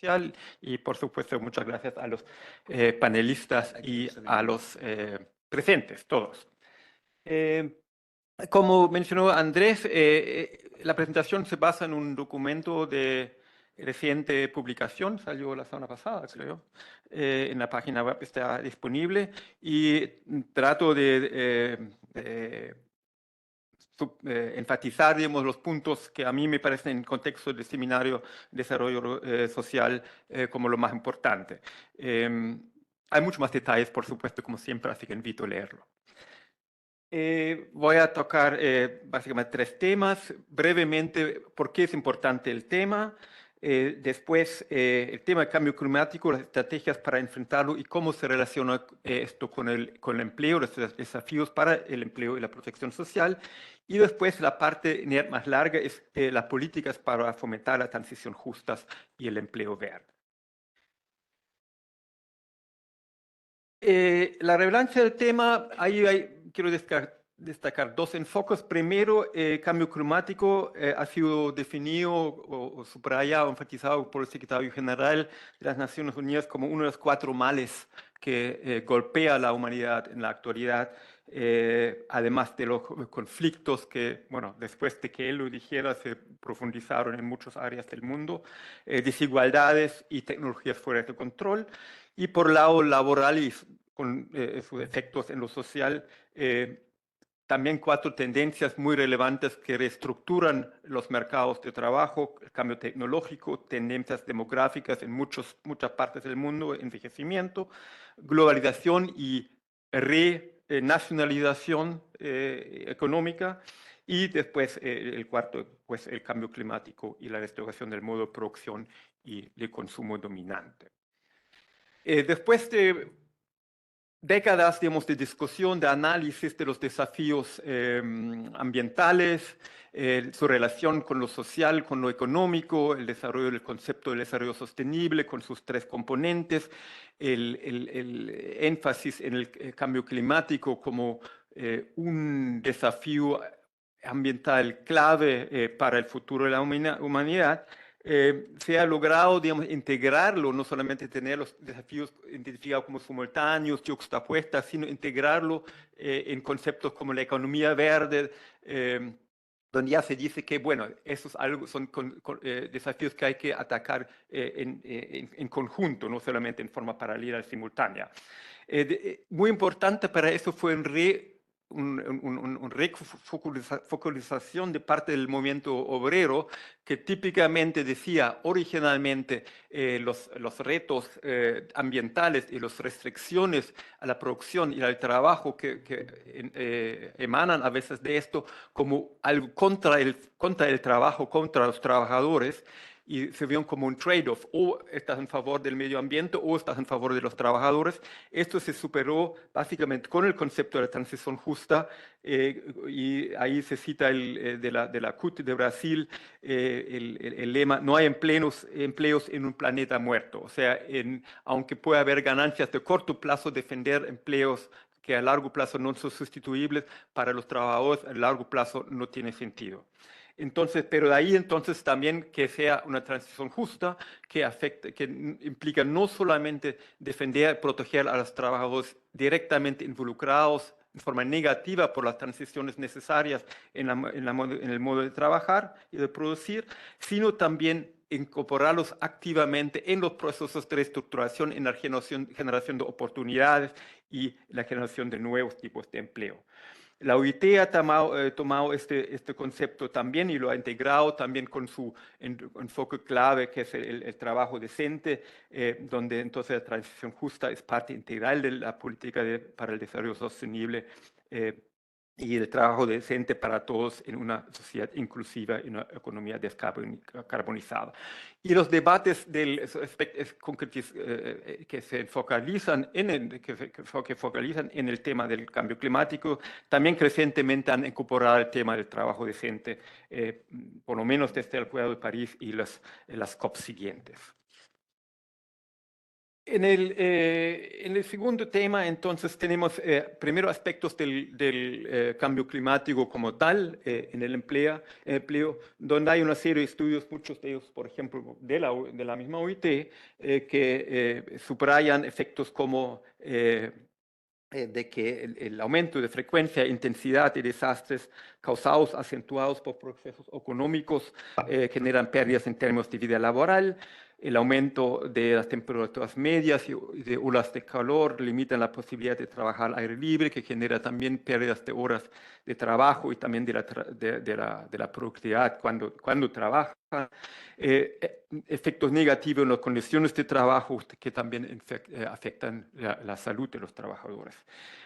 social y, por supuesto, muchas gracias a los panelistas y a los presentes, todos. Como mencionó Andrés, la presentación se basa en un documento de reciente publicación, salió la semana pasada, creo. En la página web está disponible y trato de enfatizar, digamos, los puntos que a mí me parecen en contexto del seminario de desarrollo social como lo más importante. Hay muchos más detalles, por supuesto, como siempre, así que invito a leerlo. Voy a tocar básicamente 3 temas. Brevemente, ¿por qué es importante el tema? Después, el tema del cambio climático, las estrategias para enfrentarlo y cómo se relaciona esto con el empleo, los desafíos para el empleo y la protección social. Y después, la parte más larga es las políticas para fomentar la transición justa y el empleo verde. La relevancia del tema, quiero destacar 2 enfoques. Primero, cambio climático ha sido definido o subrayado, enfatizado por el secretario general de las Naciones Unidas como uno de los 4 males que golpea a la humanidad en la actualidad, además de los conflictos que, bueno, después de que él lo dijera, se profundizaron en muchas áreas del mundo, desigualdades y tecnologías fuera de control. Y por el lado laboral y con sus efectos en lo social, también 4 tendencias muy relevantes que reestructuran los mercados de trabajo: el cambio tecnológico, tendencias demográficas en muchas partes del mundo, envejecimiento, globalización y renacionalización económica. Y después el cuarto, pues el cambio climático y la restauración del modo de producción y de consumo dominante. Después de décadas, digamos, de discusión, de análisis de los desafíos ambientales, su relación con lo social, con lo económico, el desarrollo del concepto del desarrollo sostenible con sus 3 componentes, el énfasis en el cambio climático como un desafío ambiental clave para el futuro de la humanidad. Se ha logrado, digamos, integrarlo, no solamente tener los desafíos identificados como simultáneos, juxtapuestas, sino integrarlo en conceptos como la economía verde, donde ya se dice que, bueno, esos son desafíos que hay que atacar en conjunto, no solamente en forma paralela y simultánea. Muy importante para eso fue una refocalización de parte del movimiento obrero, que típicamente decía originalmente los retos ambientales y las restricciones a la producción y al trabajo que emanan a veces de esto como algo contra el trabajo, contra los trabajadores, y se vieron como un trade-off: o estás en favor del medio ambiente o estás en favor de los trabajadores. Esto se superó básicamente con el concepto de la transición justa, y ahí se cita de la CUT de Brasil el lema: no hay empleos en un planeta muerto. O sea, aunque pueda haber ganancias de corto plazo, defender empleos que a largo plazo no son sustituibles para los trabajadores, a largo plazo no tiene sentido. Entonces, pero de ahí entonces también que sea una transición justa que implica no solamente defender, proteger a los trabajadores directamente involucrados en forma negativa por las transiciones necesarias en el modo de trabajar y de producir, sino también incorporarlos activamente en los procesos de reestructuración, en la generación de oportunidades y la generación de nuevos tipos de empleo. La OIT ha tomado este concepto también y lo ha integrado también con su enfoque clave, que es el trabajo decente, donde entonces la transición justa es parte integral de la política para el desarrollo sostenible, y el trabajo decente para todos en una sociedad inclusiva y una economía descarbonizada. Y los debates que se focalizan en el tema del cambio climático también crecientemente han incorporado el tema del trabajo decente, por lo menos desde el Acuerdo de París y las COP siguientes. En el segundo tema, entonces, tenemos primero aspectos del cambio climático como tal en el empleo, donde hay una serie de estudios, muchos de ellos, por ejemplo, de la misma OIT, que subrayan efectos como de que el aumento de frecuencia e intensidad de desastres causados, acentuados por procesos económicos, generan pérdidas en términos de vida laboral. El aumento de las temperaturas medias y de olas de calor limitan la posibilidad de trabajar al aire libre, que genera también pérdidas de horas de trabajo y también de la productividad cuando trabajan. Efectos negativos en las condiciones de trabajo que también afectan la salud de los trabajadores.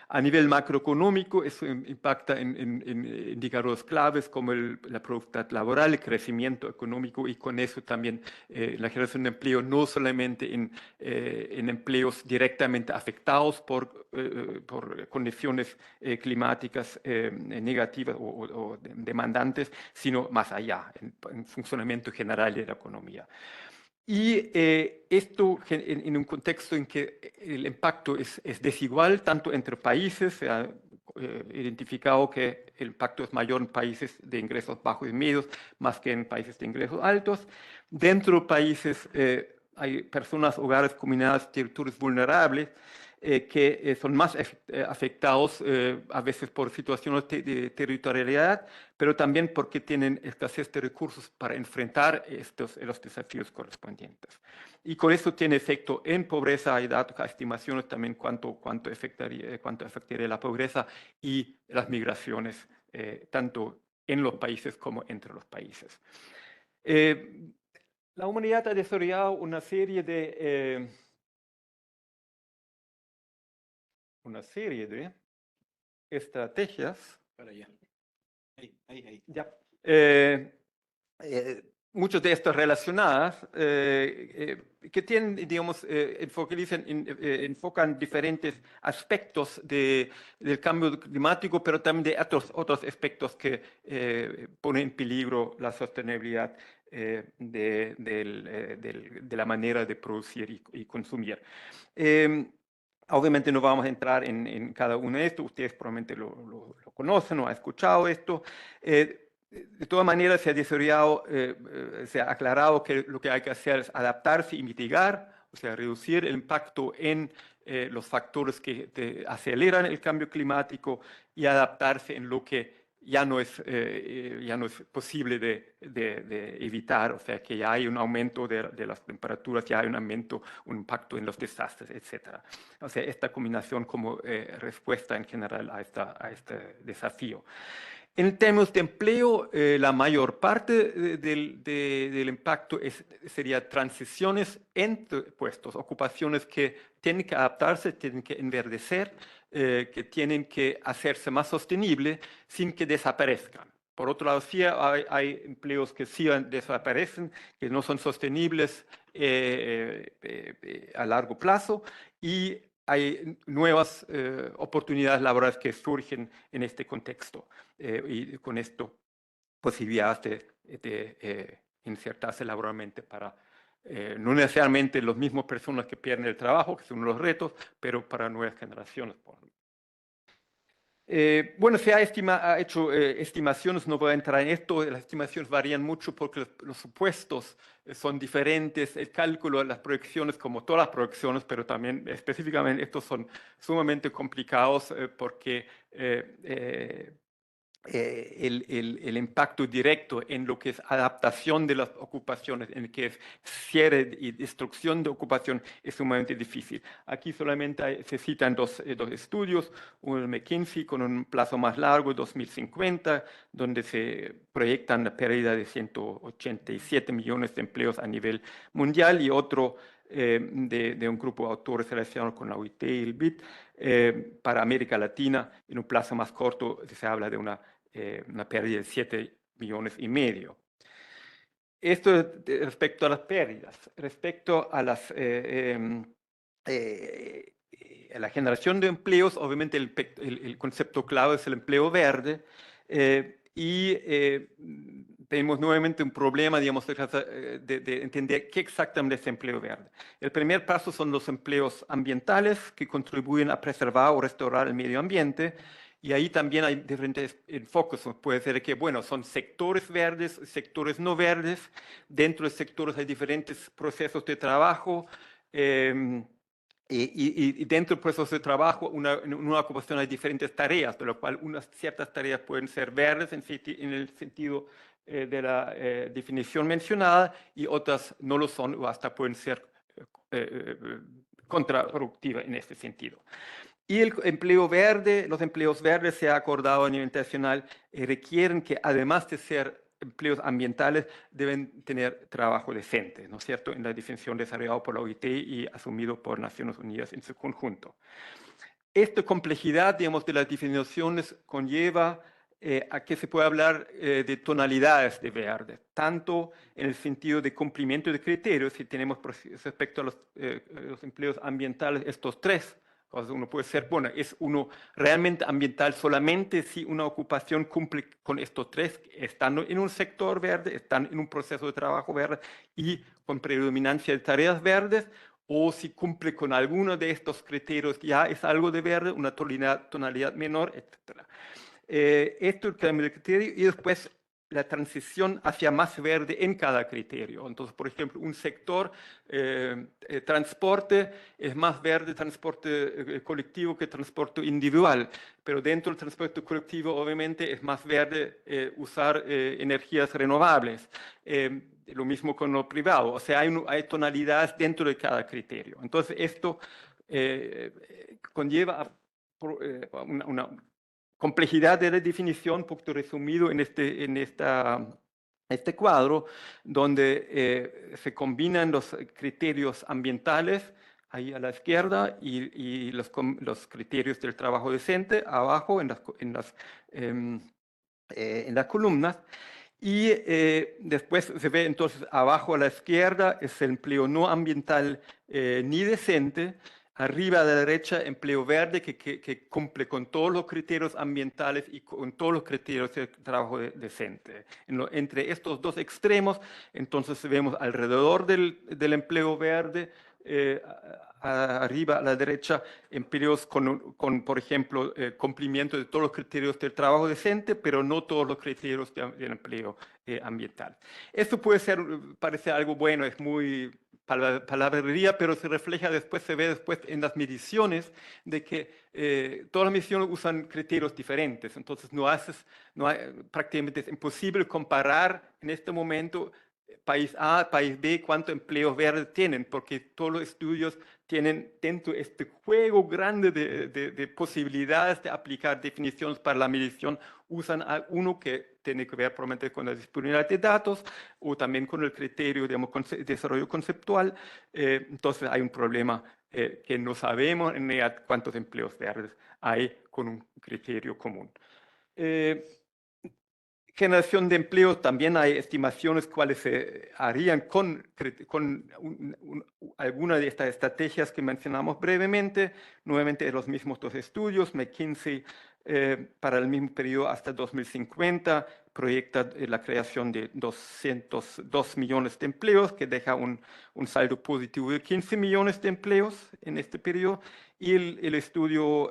A nivel macroeconómico, eso impacta en indicadores claves como la productividad laboral, el crecimiento económico y con eso también la generación de empleo, no solamente en empleos directamente afectados por condiciones climáticas negativas o demandantes, sino más allá, en funcionamiento general de la economía. Y esto en un contexto en que el impacto es desigual tanto entre países, se ha identificado que el impacto es mayor en países de ingresos bajos y medios más que en países de ingresos altos. Dentro de países hay personas, hogares, comunidades, territorios vulnerables que son más afectados a veces por situaciones de territorialidad, pero también porque tienen escasez de recursos para enfrentar los desafíos correspondientes. Y con eso tiene efecto en pobreza, hay datos, estimaciones también cuánto afectaría la pobreza y las migraciones, tanto en los países como entre los países. La humanidad ha desarrollado una serie de estrategias. Para allá. Ahí. Ya. Muchas de estas relacionadas que tienen, digamos, enfocan diferentes aspectos del cambio climático, pero también de otros aspectos que ponen en peligro la sostenibilidad de la manera de producir y consumir. Obviamente no vamos a entrar en cada uno de estos, ustedes probablemente lo conocen o han escuchado esto. De todas maneras, se ha desarrollado, se ha aclarado que lo que hay que hacer es adaptarse y mitigar, o sea, reducir el impacto en los factores que aceleran el cambio climático y adaptarse en lo que ya no es posible de evitar, o sea, que ya hay un aumento de las temperaturas, ya hay un impacto en los desastres, etc. O sea, esta combinación como respuesta en general a este desafío. En términos de empleo, la mayor parte del impacto sería transiciones entre puestos, ocupaciones que tienen que adaptarse, tienen que enverdecer, que tienen que hacerse más sostenibles sin que desaparezcan. Por otro lado, sí hay empleos que sí desaparecen, que no son sostenibles a largo plazo y hay nuevas oportunidades laborales que surgen en este contexto y con esto posibilidades de insertarse laboralmente para no necesariamente los mismos personas que pierden el trabajo, que son los retos, pero para nuevas generaciones. Bueno, se ha hecho estimaciones, no voy a entrar en esto, las estimaciones varían mucho porque los supuestos son diferentes, el cálculo, las proyecciones, como todas las proyecciones, pero también específicamente estos son sumamente complicados porque el impacto directo en lo que es adaptación de las ocupaciones, en lo que es cierre y destrucción de ocupación, es sumamente difícil. Aquí solamente se citan dos estudios, uno de McKinsey con un plazo más largo, 2050, donde se proyectan la pérdida de 187 millones de empleos a nivel mundial, y otro de un grupo de autores relacionados con la OIT y el BID para América Latina. En un plazo más corto se habla de una pérdida de 7,5 millones. Esto respecto a las pérdidas. Respecto a la generación de empleos, obviamente el concepto clave es el empleo verde y tenemos nuevamente un problema, digamos, de entender qué exactamente es empleo verde. El primer paso son los empleos ambientales que contribuyen a preservar o restaurar el medio ambiente. Y ahí también hay diferentes enfoques. Puede ser que, bueno, son sectores verdes, sectores no verdes. Dentro de sectores hay diferentes procesos de trabajo. Y dentro del proceso de trabajo, en una ocupación hay diferentes tareas, de lo cual unas ciertas tareas pueden ser verdes en el sentido de la definición mencionada y otras no lo son o hasta pueden ser contraproductivas en este sentido. Y el empleo verde, los empleos verdes, se ha acordado a nivel internacional, requieren que además de ser empleos ambientales, deben tener trabajo decente, ¿no es cierto?, en la definición desarrollada por la OIT y asumido por Naciones Unidas en su conjunto. Esta complejidad, digamos, de las definiciones conlleva a que se pueda hablar de tonalidades de verde, tanto en el sentido de cumplimiento de criterios, si tenemos respecto a los empleos ambientales estos tres. Uno puede ser, bueno, es uno realmente ambiental solamente si una ocupación cumple con estos tres, estando en un sector verde, están en un proceso de trabajo verde y con predominancia de tareas verdes, o si cumple con alguno de estos criterios ya es algo de verde, una tonalidad menor, etc. Esto es el cambio de criterio y después la transición hacia más verde en cada criterio. Entonces, por ejemplo, un sector transporte es más verde transporte colectivo que transporte individual, pero dentro del transporte colectivo obviamente es más verde usar energías renovables. Lo mismo con lo privado, o sea, hay tonalidades dentro de cada criterio. Entonces, esto conlleva una complejidad de la definición, un poco resumido en este cuadro, donde se combinan los criterios ambientales, ahí a la izquierda, y los criterios del trabajo decente, abajo en las columnas. Y después se ve entonces abajo a la izquierda es el empleo no ambiental ni decente. Arriba a la derecha, empleo verde que cumple con todos los criterios ambientales y con todos los criterios de trabajo decente. Entre estos dos extremos, entonces vemos alrededor del empleo verde, arriba a la derecha, empleos con por ejemplo, cumplimiento de todos los criterios del trabajo decente, pero no todos los criterios del empleo ambiental. Esto puede parecer algo bueno, es muy palabrería, pero se refleja después, se ve después en las mediciones de que todas las mediciones usan criterios diferentes. Entonces prácticamente es imposible comparar en este momento país A, país B, cuántos empleos verdes tienen, porque todos los estudios tienen dentro de este juego grande de posibilidades de aplicar definiciones para la medición, usan uno que tiene que ver probablemente con la disponibilidad de datos o también con el criterio de desarrollo conceptual. Entonces hay un problema que no sabemos en realidad cuántos empleos verdes hay con un criterio común. Generación de empleo, también hay estimaciones cuáles se harían con alguna de estas estrategias que mencionamos brevemente. Nuevamente los mismos dos estudios, McKinsey para el mismo periodo hasta 2050 proyecta la creación de 202 millones de empleos, que deja un saldo positivo de 15 millones de empleos en este periodo. Y el estudio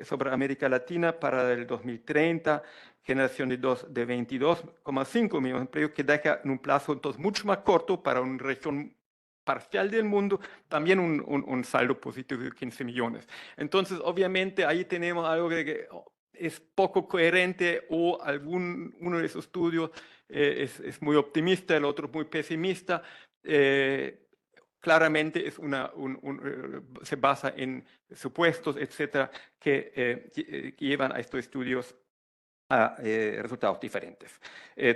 sobre América Latina para el 2030, generación de 22,5 millones de empleos, que deja en un plazo entonces mucho más corto para una región parcial del mundo, también un saldo positivo de 15 millones. Entonces, obviamente, ahí tenemos algo que es poco coherente o uno de esos estudios es muy optimista, el otro muy pesimista. Claramente se basa en supuestos, etcétera, que llevan a estos estudios a resultados diferentes.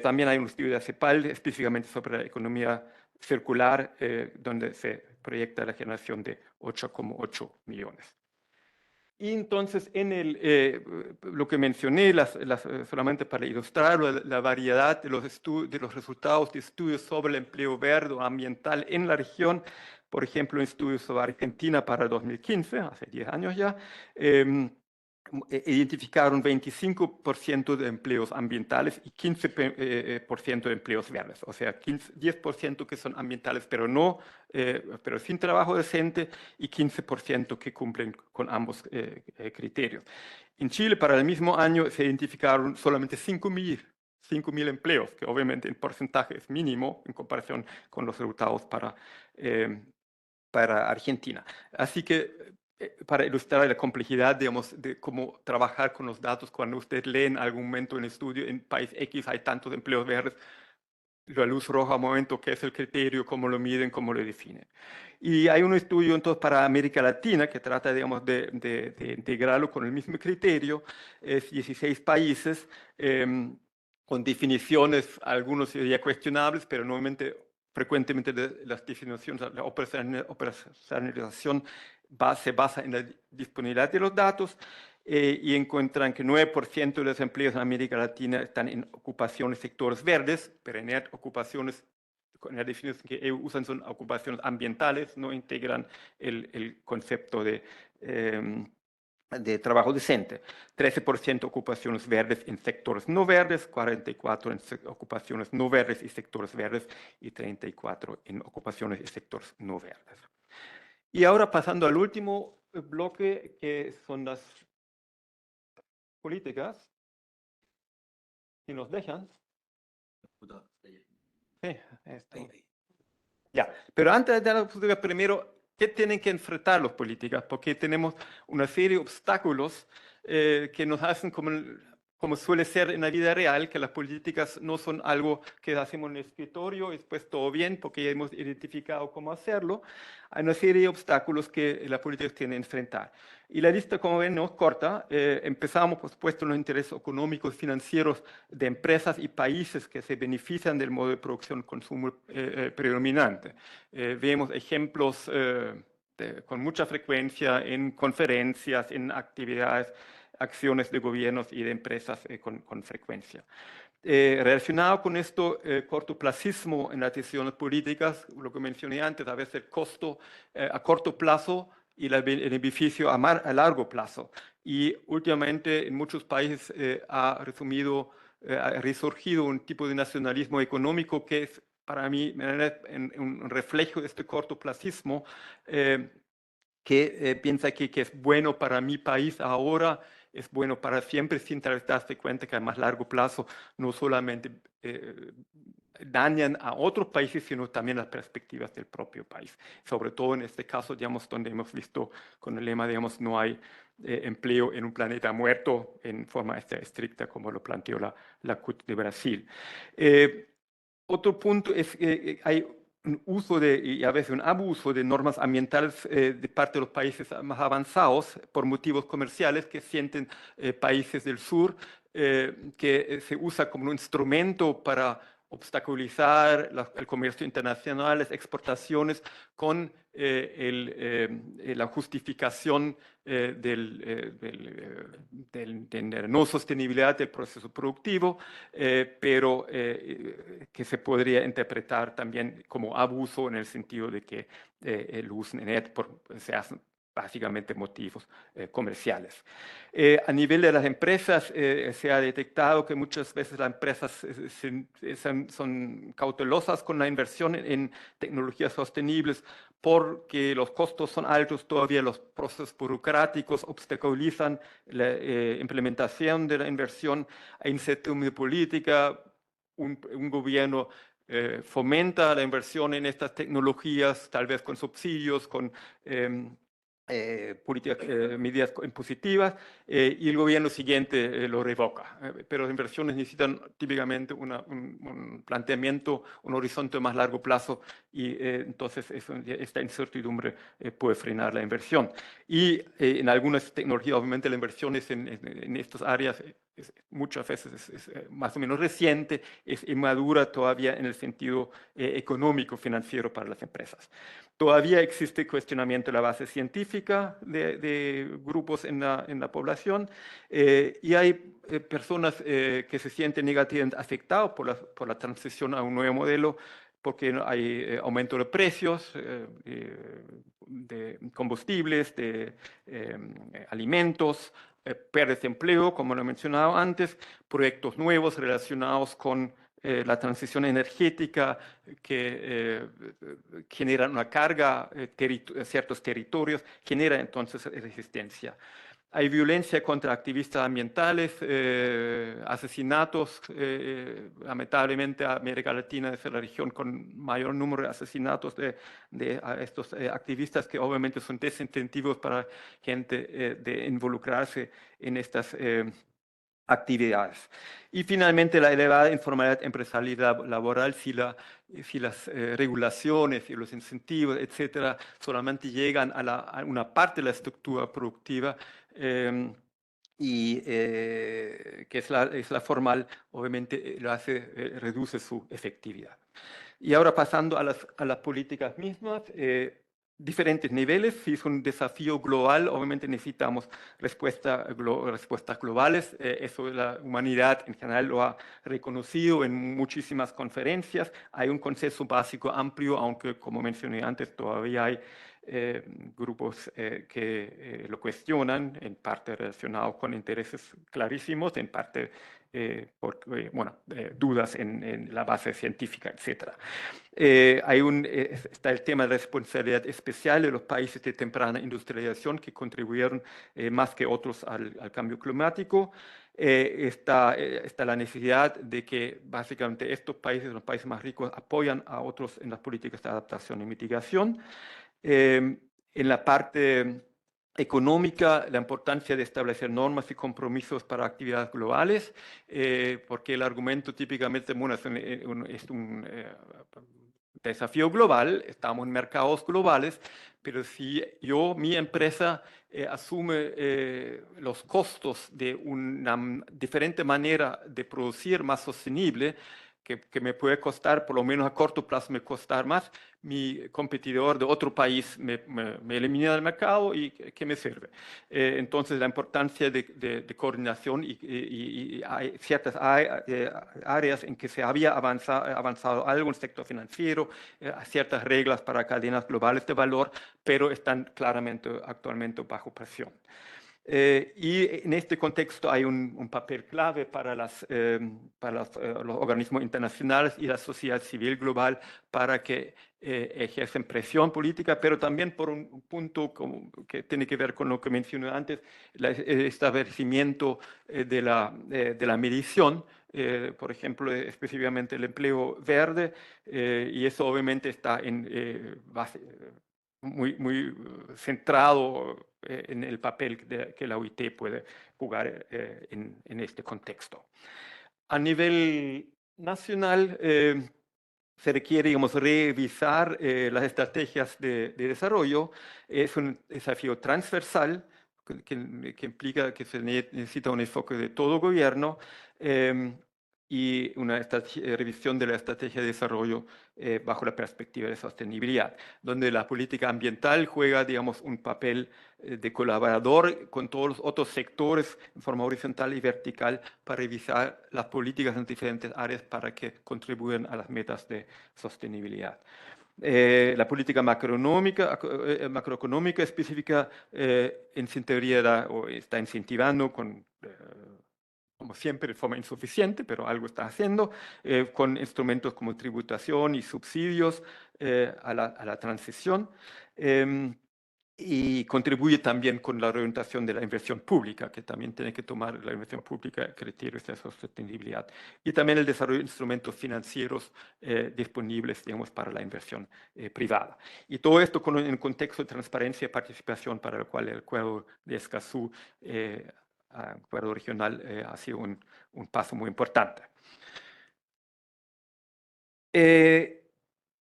También hay un estudio de CEPAL específicamente sobre la economía circular, donde se proyecta la generación de 8,8 millones. Y entonces, lo que mencioné, solamente para ilustrar la variedad de los resultados de estudios sobre el empleo verde o ambiental en la región, por ejemplo, en estudios sobre Argentina para 2015, hace 10 años ya, identificaron 25% de empleos ambientales y 15% de empleos verdes, o sea, 10% que son ambientales pero sin trabajo decente y 15% que cumplen con ambos criterios. En Chile, para el mismo año, se identificaron solamente 5.000 empleos, que obviamente en porcentaje es mínimo en comparación con los resultados para Argentina. Así que para ilustrar la complejidad, digamos, de cómo trabajar con los datos, cuando usted lee en algún momento en el estudio, en país X hay tantos empleos verdes, la luz roja al momento, qué es el criterio, cómo lo miden, cómo lo definen. Y hay un estudio entonces para América Latina que trata, digamos, de integrarlo con el mismo criterio, es 16 países, con definiciones, algunos serían cuestionables, pero frecuentemente las definiciones, la operacionalización se basa en la disponibilidad de los datos, y encuentran que 9% de los empleos en América Latina están en ocupaciones, sectores verdes, pero en ocupaciones, en la definición que ellos usan son ocupaciones ambientales, no integran el concepto de trabajo decente. 13% ocupaciones verdes en sectores no verdes, 44% en ocupaciones no verdes y sectores verdes, y 34% en ocupaciones y sectores no verdes. Y ahora pasando al último bloque, que son las políticas, si nos dejan. Sí, esto. Ya, pero antes de la política, primero, ¿qué tienen que enfrentar las políticas? Porque tenemos una serie de obstáculos que nos hacen, como suele ser en la vida real, que las políticas no son algo que hacemos en el escritorio y después todo bien porque ya hemos identificado cómo hacerlo. Hay una serie de obstáculos que las políticas tienen que enfrentar. Y la lista, como ven, no es corta. Empezamos, por supuesto, en los intereses económicos y financieros de empresas y países que se benefician del modo de producción-consumo predominante. Vemos ejemplos con mucha frecuencia en conferencias, en actividades, acciones de gobiernos y de empresas con frecuencia. Relacionado con esto, cortoplacismo en las decisiones políticas, lo que mencioné antes, a veces el costo a corto plazo y el beneficio a largo plazo. Y últimamente en muchos países ha resurgido un tipo de nacionalismo económico que es para mí un reflejo de este cortoplacismo, que piensa que es bueno para mi país ahora, es bueno para siempre, sin darse cuenta que a más largo plazo no solamente dañan a otros países, sino también las perspectivas del propio país. Sobre todo en este caso, digamos, donde hemos visto con el lema, digamos, no hay empleo en un planeta muerto en forma estricta, como lo planteó la CUT de Brasil. Otro punto es que hay un uso y a veces un abuso de normas ambientales de parte de los países más avanzados por motivos comerciales que sienten países del sur, que se usa como un instrumento para obstaculizar el comercio internacional, las exportaciones, con la justificación de la no sostenibilidad del proceso productivo, pero que se podría interpretar también como abuso en el sentido de que el uso en se hacen básicamente motivos comerciales. A nivel de las empresas, se ha detectado que muchas veces las empresas son cautelosas con la inversión en tecnologías sostenibles porque los costos son altos, todavía los procesos burocráticos obstaculizan la implementación de la inversión, hay incertidumbre política, un gobierno fomenta la inversión en estas tecnologías, tal vez con subsidios, con políticas, medidas impositivas, y el gobierno siguiente lo revoca. Pero las inversiones necesitan típicamente un planteamiento, un horizonte más largo plazo, y entonces esta incertidumbre puede frenar la inversión. Y en algunas tecnologías, obviamente, la inversión en estas áreas muchas veces es más o menos reciente, es inmadura todavía en el sentido económico, financiero para las empresas. Todavía existe cuestionamiento de la base científica de grupos en la población, y hay personas que se sienten negativamente afectados por la transición a un nuevo modelo, porque hay aumento de precios de combustibles, de alimentos, pérdidas de empleo, como lo he mencionado antes, proyectos nuevos relacionados con la transición energética que generan una carga a ciertos territorios, genera entonces resistencia. Hay violencia contra activistas ambientales, asesinatos. Lamentablemente, América Latina es la región con mayor número de asesinatos de estos activistas, que obviamente son desincentivos para gente de involucrarse en estas actividades. Y finalmente, la elevada informalidad empresarial y laboral, si las regulaciones y los incentivos, etcétera, solamente llegan a una parte de la estructura productiva, que es la formal, obviamente reduce su efectividad. Y ahora pasando a las políticas mismas, diferentes niveles. Si es un desafío global, obviamente necesitamos respuestas globales. Eso la humanidad en general lo ha reconocido en muchísimas conferencias. Hay un consenso básico amplio, aunque como mencioné antes, todavía hay grupos que lo cuestionan, en parte relacionados con intereses clarísimos, en parte por dudas en la base científica, etc. Está el tema de responsabilidad especial de los países de temprana industrialización que contribuyeron más que otros al cambio climático. Está la necesidad de que básicamente estos países, los países más ricos, apoyan a otros en las políticas de adaptación y mitigación. En la parte económica, la importancia de establecer normas y compromisos para actividades globales, porque el argumento típicamente es un desafío global, estamos en mercados globales, pero si mi empresa asume los costos de una diferente manera de producir más sostenible, que me puede costar, por lo menos a corto plazo me costar más, mi competidor de otro país me elimina del mercado y ¿qué me sirve? Entonces la importancia de coordinación y hay ciertas áreas en que se había avanzado algo en el sector financiero, ciertas reglas para cadenas globales de valor, pero están claramente actualmente bajo presión. Y en este contexto hay un papel clave para los organismos internacionales y la sociedad civil global para que ejercen presión política, pero también por un punto que tiene que ver con lo que mencioné antes, el establecimiento de la medición. Por ejemplo, específicamente el empleo verde, y eso obviamente está muy centrado en el papel que la OIT puede jugar en este contexto. A nivel nacional, se requiere, digamos, revisar las estrategias de desarrollo. Es un desafío transversal que implica que se necesita un enfoque de todo gobierno y una revisión de la estrategia de desarrollo bajo la perspectiva de sostenibilidad, donde la política ambiental juega, digamos, un papel de colaborador con todos los otros sectores en forma horizontal y vertical para revisar las políticas en diferentes áreas para que contribuyan a las metas de sostenibilidad. La política macroeconómica específica en teoría está incentivando como siempre, de forma insuficiente, pero algo está haciendo, con instrumentos como tributación y subsidios a la transición. Y contribuye también con la reorientación de la inversión pública, que también tiene que tomar la inversión pública criterios de sostenibilidad. Y también el desarrollo de instrumentos financieros disponibles, digamos, para la inversión privada. Y todo esto en un contexto de transparencia y participación para el cual el acuerdo de Escazú, acuerdo regional, ha sido un paso muy importante.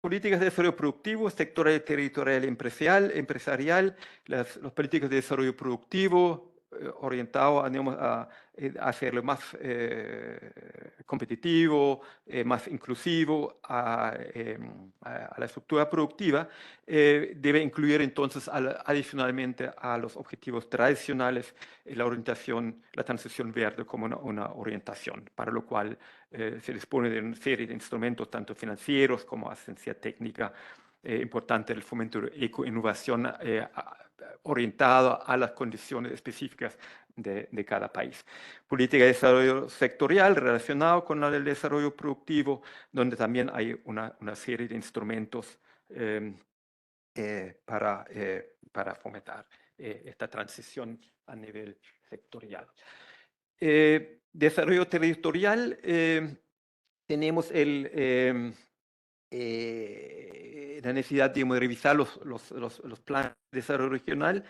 Políticas de desarrollo productivo, sector territorial empresarial, las políticas de desarrollo productivo orientado a hacerlo más competitivo, más inclusivo a la estructura productiva, debe incluir entonces adicionalmente a los objetivos tradicionales la orientación, la transición verde como una orientación, para lo cual se dispone de una serie de instrumentos, tanto financieros como asistencia técnica, importante el fomento de ecoinnovación orientado a las condiciones específicas de cada país. Política de desarrollo sectorial relacionado con la del desarrollo productivo, donde también hay una serie de instrumentos para fomentar esta transición a nivel sectorial. Desarrollo territorial, tenemos la necesidad de revisar los planes de desarrollo regional.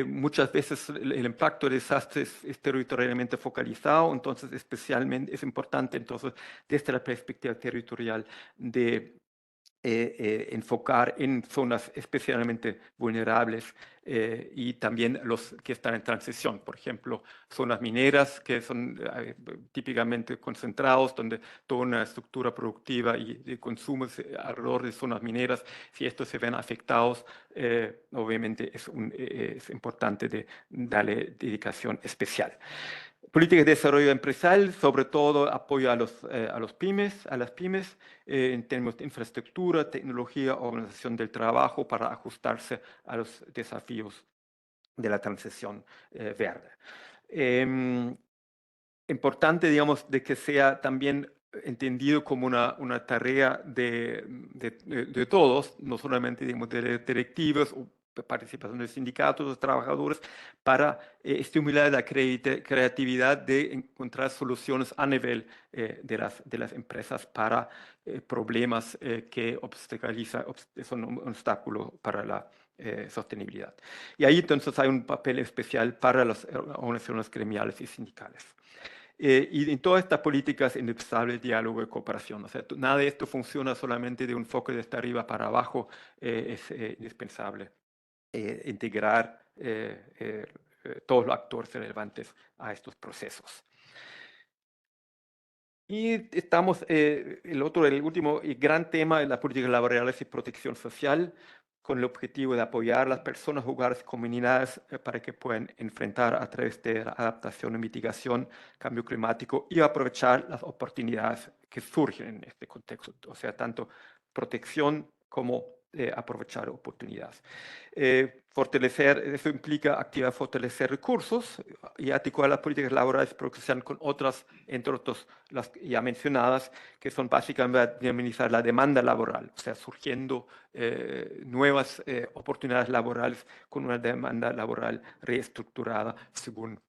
Muchas veces el impacto de desastres es territorialmente focalizado, entonces especialmente es importante entonces desde la perspectiva territorial de enfocar en zonas especialmente vulnerables y también los que están en transición, por ejemplo, zonas mineras que son típicamente concentrados, donde toda una estructura productiva y de consumo alrededor de zonas mineras, si estos se ven afectados, obviamente es importante darle dedicación especial. Políticas de desarrollo empresarial, sobre todo apoyo a las pymes, en términos de infraestructura, tecnología, organización del trabajo para ajustarse a los desafíos de la transición verde. Importante, digamos, de que sea también entendido como una tarea de todos, no solamente, digamos, de directivos o participación de sindicatos, de trabajadores, para estimular la creatividad de encontrar soluciones a nivel de las empresas para problemas que son un obstáculo para la sostenibilidad. Y ahí entonces hay un papel especial para las organizaciones gremiales y sindicales. Y en todas estas políticas es indispensable el diálogo y cooperación. O sea, nada de esto funciona solamente de un foco desde arriba para abajo, es indispensable integrar todos los actores relevantes a estos procesos. Y estamos, el último y gran tema de las políticas laborales y protección social, con el objetivo de apoyar a las personas, hogares y comunidades para que puedan enfrentar a través de la adaptación y mitigación, cambio climático y aprovechar las oportunidades que surgen en este contexto. O sea, tanto protección como aprovechar oportunidades. Fortalecer, eso implica activar, fortalecer recursos y articular las políticas laborales que sean con otras, entre otros, las ya mencionadas, que son básicamente dinamizar la demanda laboral, o sea, surgiendo nuevas oportunidades laborales con una demanda laboral reestructurada según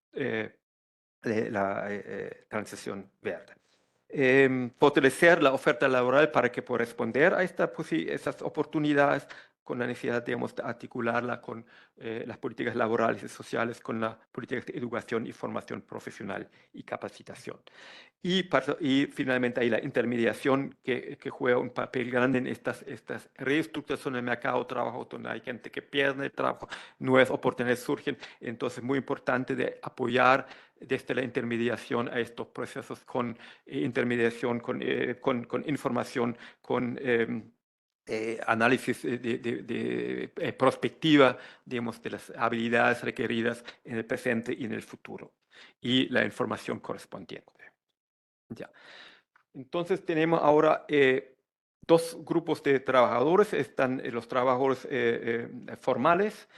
la transición verde. Fortalecer la oferta laboral para que pueda responder a esas oportunidades con la necesidad, digamos, de articularla con las políticas laborales y sociales, con las políticas de educación y formación profesional y capacitación. Y finalmente hay la intermediación que juega un papel grande en estas reestructuraciones del mercado de trabajo, donde hay gente que pierde el trabajo, nuevas oportunidades surgen. Entonces es muy importante de apoyar desde la intermediación a estos procesos con intermediación, con información, con análisis de perspectiva, digamos, de las habilidades requeridas en el presente y en el futuro, y la información correspondiente. Ya. Entonces tenemos ahora dos grupos de trabajadores. Están los trabajadores formales,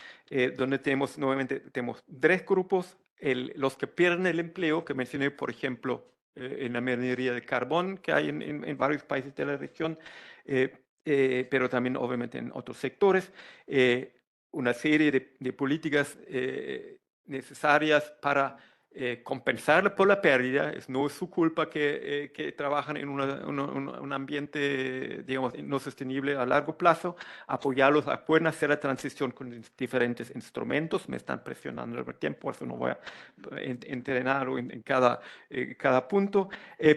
donde nuevamente tenemos tres grupos. Los que pierden el empleo, que mencioné, por ejemplo, en la minería de carbón que hay en varios países de la región, pero también obviamente en otros sectores. Una serie de políticas necesarias para compensar por la pérdida. No es su culpa que trabajan en un ambiente, digamos, no sostenible a largo plazo. Apoyarlos a pueden hacer la transición con diferentes instrumentos. Me están presionando el tiempo, por eso no voy a entrenar en cada punto.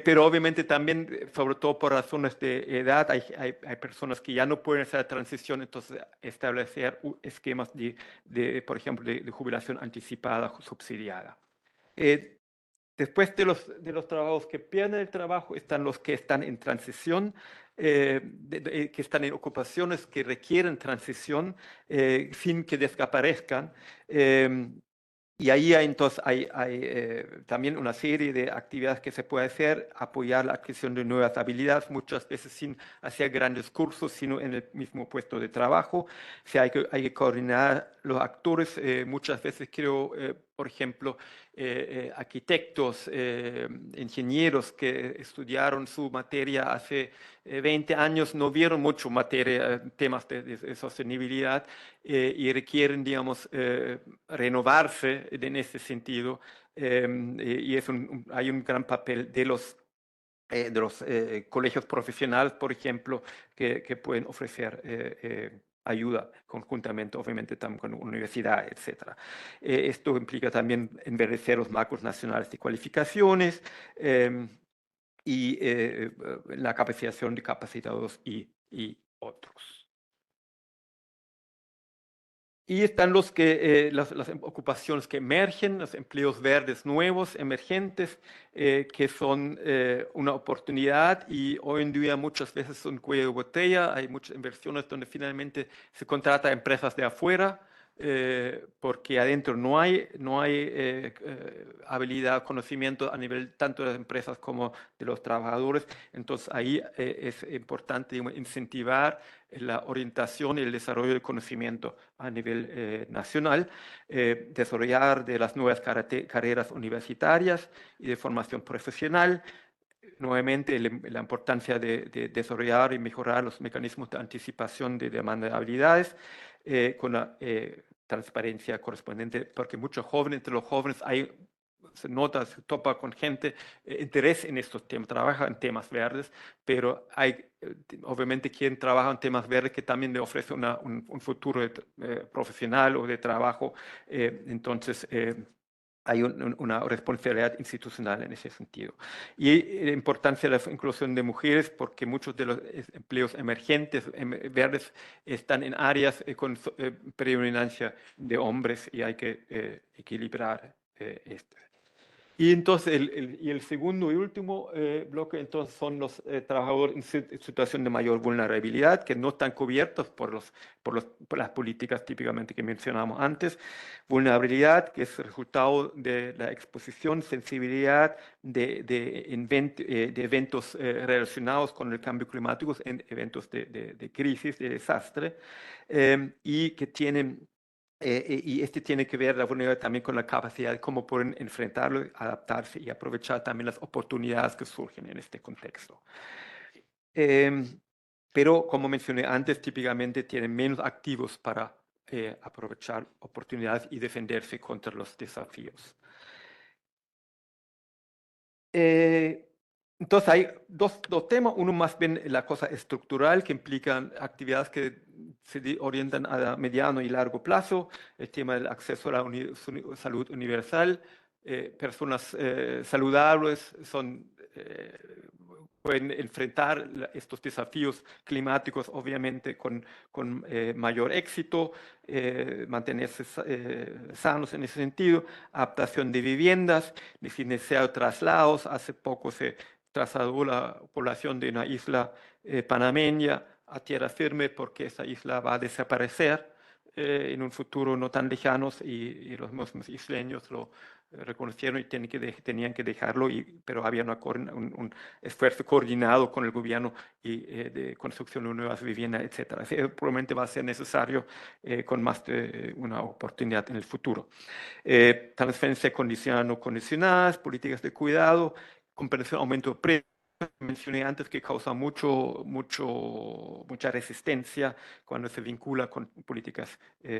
Pero obviamente también, sobre todo por razones de edad, hay personas que ya no pueden hacer la transición, entonces establecer esquemas por ejemplo, de jubilación anticipada subsidiada. Después de los trabajos que pierden el trabajo, están los que están en transición, que están en ocupaciones que requieren transición sin que desaparezcan. Y ahí entonces hay también una serie de actividades que se puede hacer, apoyar la adquisición de nuevas habilidades, muchas veces sin hacer grandes cursos, sino en el mismo puesto de trabajo. Hay que coordinar los actores, muchas veces creo, por ejemplo, arquitectos, ingenieros que estudiaron su materia hace 20 años no vieron mucho materia, temas de sostenibilidad y requieren, digamos, renovarse en ese sentido. Y hay un gran papel de los colegios profesionales, por ejemplo, que pueden ofrecer ayuda conjuntamente, obviamente, también con universidades, etc. Esto implica también enverdecer los marcos nacionales de cualificaciones y la capacitación de capacitados y otros. Y están las ocupaciones que emergen, los empleos verdes nuevos, emergentes, que son una oportunidad y hoy en día muchas veces son cuello de botella. Hay muchas inversiones donde finalmente se contrata a empresas de afuera porque adentro no hay habilidad, conocimiento a nivel tanto de las empresas como de los trabajadores. Entonces ahí es importante incentivar la orientación y el desarrollo del conocimiento a nivel nacional, desarrollar de las nuevas carreras universitarias y de formación profesional. Nuevamente, la importancia de desarrollar y mejorar los mecanismos de anticipación de demanda de habilidades con la transparencia correspondiente, porque muchos jóvenes, entre los jóvenes se nota, se topa con gente, interés en estos temas, trabaja en temas verdes, pero hay obviamente quien trabaja en temas verdes que también le ofrece un futuro profesional o de trabajo, entonces hay una responsabilidad institucional en ese sentido. Y la importancia de la inclusión de mujeres, porque muchos de los empleos emergentes verdes están en áreas con predominancia de hombres y hay que equilibrar esto. Y entonces el segundo y último bloque entonces son los trabajadores en situación de mayor vulnerabilidad que no están cubiertos por las políticas típicamente que mencionamos antes. Vulnerabilidad que es resultado de la exposición, sensibilidad de eventos relacionados con el cambio climático, en eventos de crisis, de desastre, y que tienen y este tiene que ver la vulnerabilidad también con la capacidad de cómo pueden enfrentarlo, adaptarse y aprovechar también las oportunidades que surgen en este contexto. Pero como mencioné antes, típicamente tienen menos activos para aprovechar oportunidades y defenderse contra los desafíos. Entonces hay dos temas, uno más bien la cosa estructural que implican actividades que se orientan a mediano y largo plazo, el tema del acceso a la salud universal, personas saludables pueden enfrentar estos desafíos climáticos obviamente con mayor éxito, mantenerse sanos en ese sentido, adaptación de viviendas, sin necesidad de traslados. Hace poco se trasladó la población de una isla panameña a tierra firme porque esa isla va a desaparecer en un futuro no tan lejano y los mismos isleños lo reconocieron y tenían que dejarlo, pero había un esfuerzo coordinado con el gobierno y de construcción de nuevas viviendas, etc. Probablemente va a ser necesario con más de una oportunidad en el futuro. Transferencia condicionada no condicionadas, políticas de cuidado, compensación, aumento de precios. Mencioné antes que causa mucha resistencia cuando se vincula con políticas